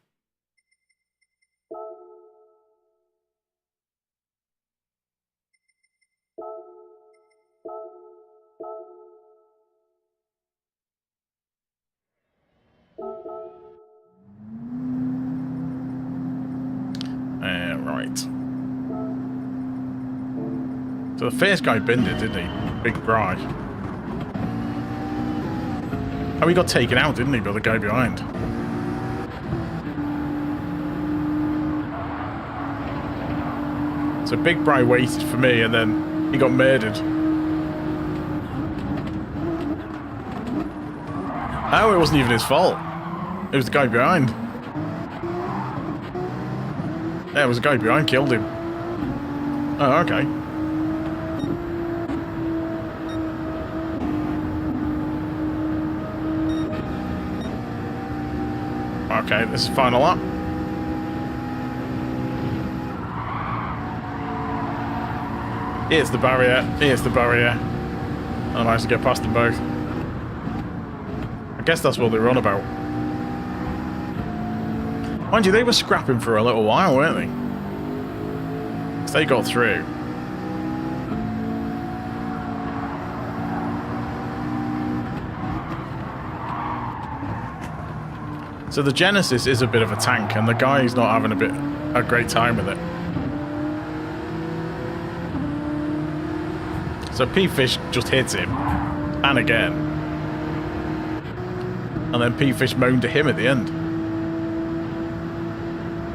Right. So the first guy binned it, didn't he? Big Bry. Oh, he got taken out, didn't he, by the guy behind? So Big Bry waited for me and then he got murdered. Oh, it wasn't even his fault. It was the guy behind. Yeah, it was the guy behind killed him. Oh, okay. Okay, this is final lap. Here's the barrier. Here's the barrier. I managed to get past them both. I guess that's what they were on about. Mind you, they were scrapping for a little while, weren't they? Because they got through. So the Genesis is a bit of a tank, and the guy's not having a great time with it. So P-Fish just hits him, and again. And then P-Fish moaned to him at the end.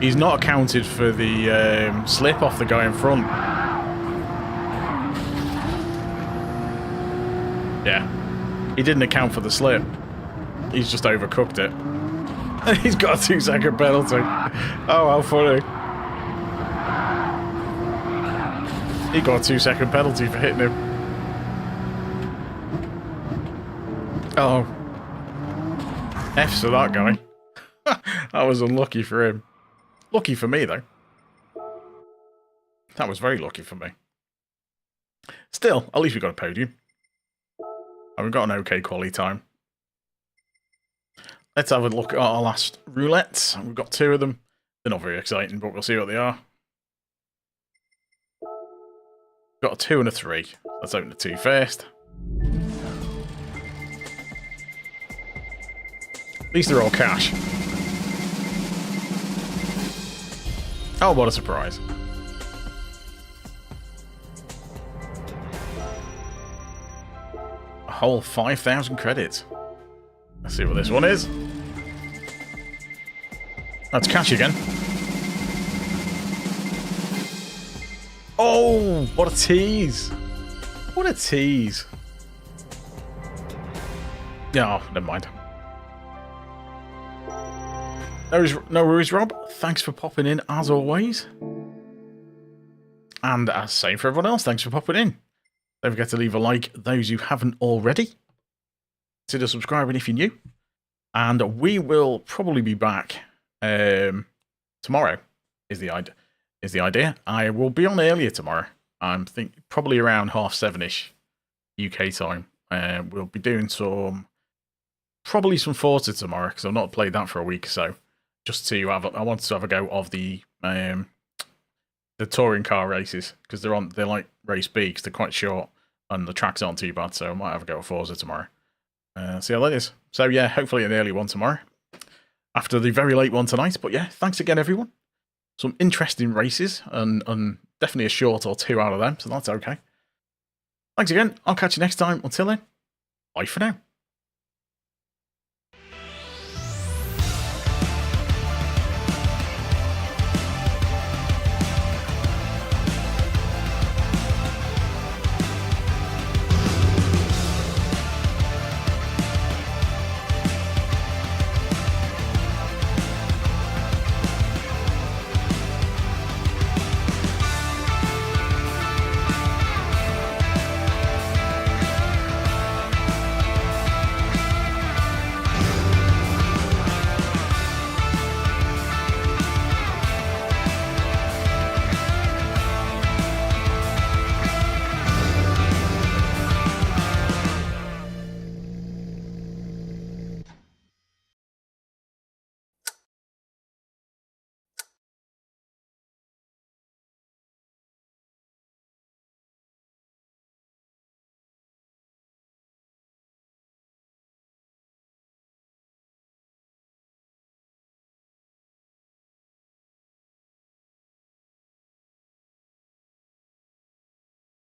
He's not accounted for the slip off the guy in front. Yeah. He didn't account for the slip. He's just overcooked it. And he's got a 2-second penalty. Oh, how funny. He got a 2-second penalty for hitting him. Oh. F's for that guy. That was unlucky for him. Lucky for me, though. That was very lucky for me. Still, at least we got a podium. And we got an okay quality time. let's have a look at our last roulettes. We've got 2 of them. They're not very exciting, but we'll see what they are. Got a 2 and a 3. Let's open the 2 first. At least they're all cash. Oh, what a surprise. A whole 5,000 credits. Let's see what this one is. That's cash again. Oh, what a tease. What a tease. No, never mind. No worries, Rob. Thanks for popping in, as always. And as same for everyone else, thanks for popping in. Don't forget to leave a like, those who haven't already. Consider subscribing if you're new. And we will probably be back tomorrow, is the idea. I will be on earlier tomorrow. I'm thinking probably around 7:30ish UK time. We'll be doing probably some Forza tomorrow, because I've not played that for a week or so. Just to I wanted to have a go of the touring car races, because they're like race B, because they're quite short and the tracks aren't too bad. So I might have a go at Forza tomorrow. See how that is. So yeah, hopefully an early one tomorrow after the very late one tonight. But yeah, thanks again, everyone. Some interesting races and definitely a short or 2 out of them, so that's okay. Thanks again. I'll catch you next time. Until then, bye for now.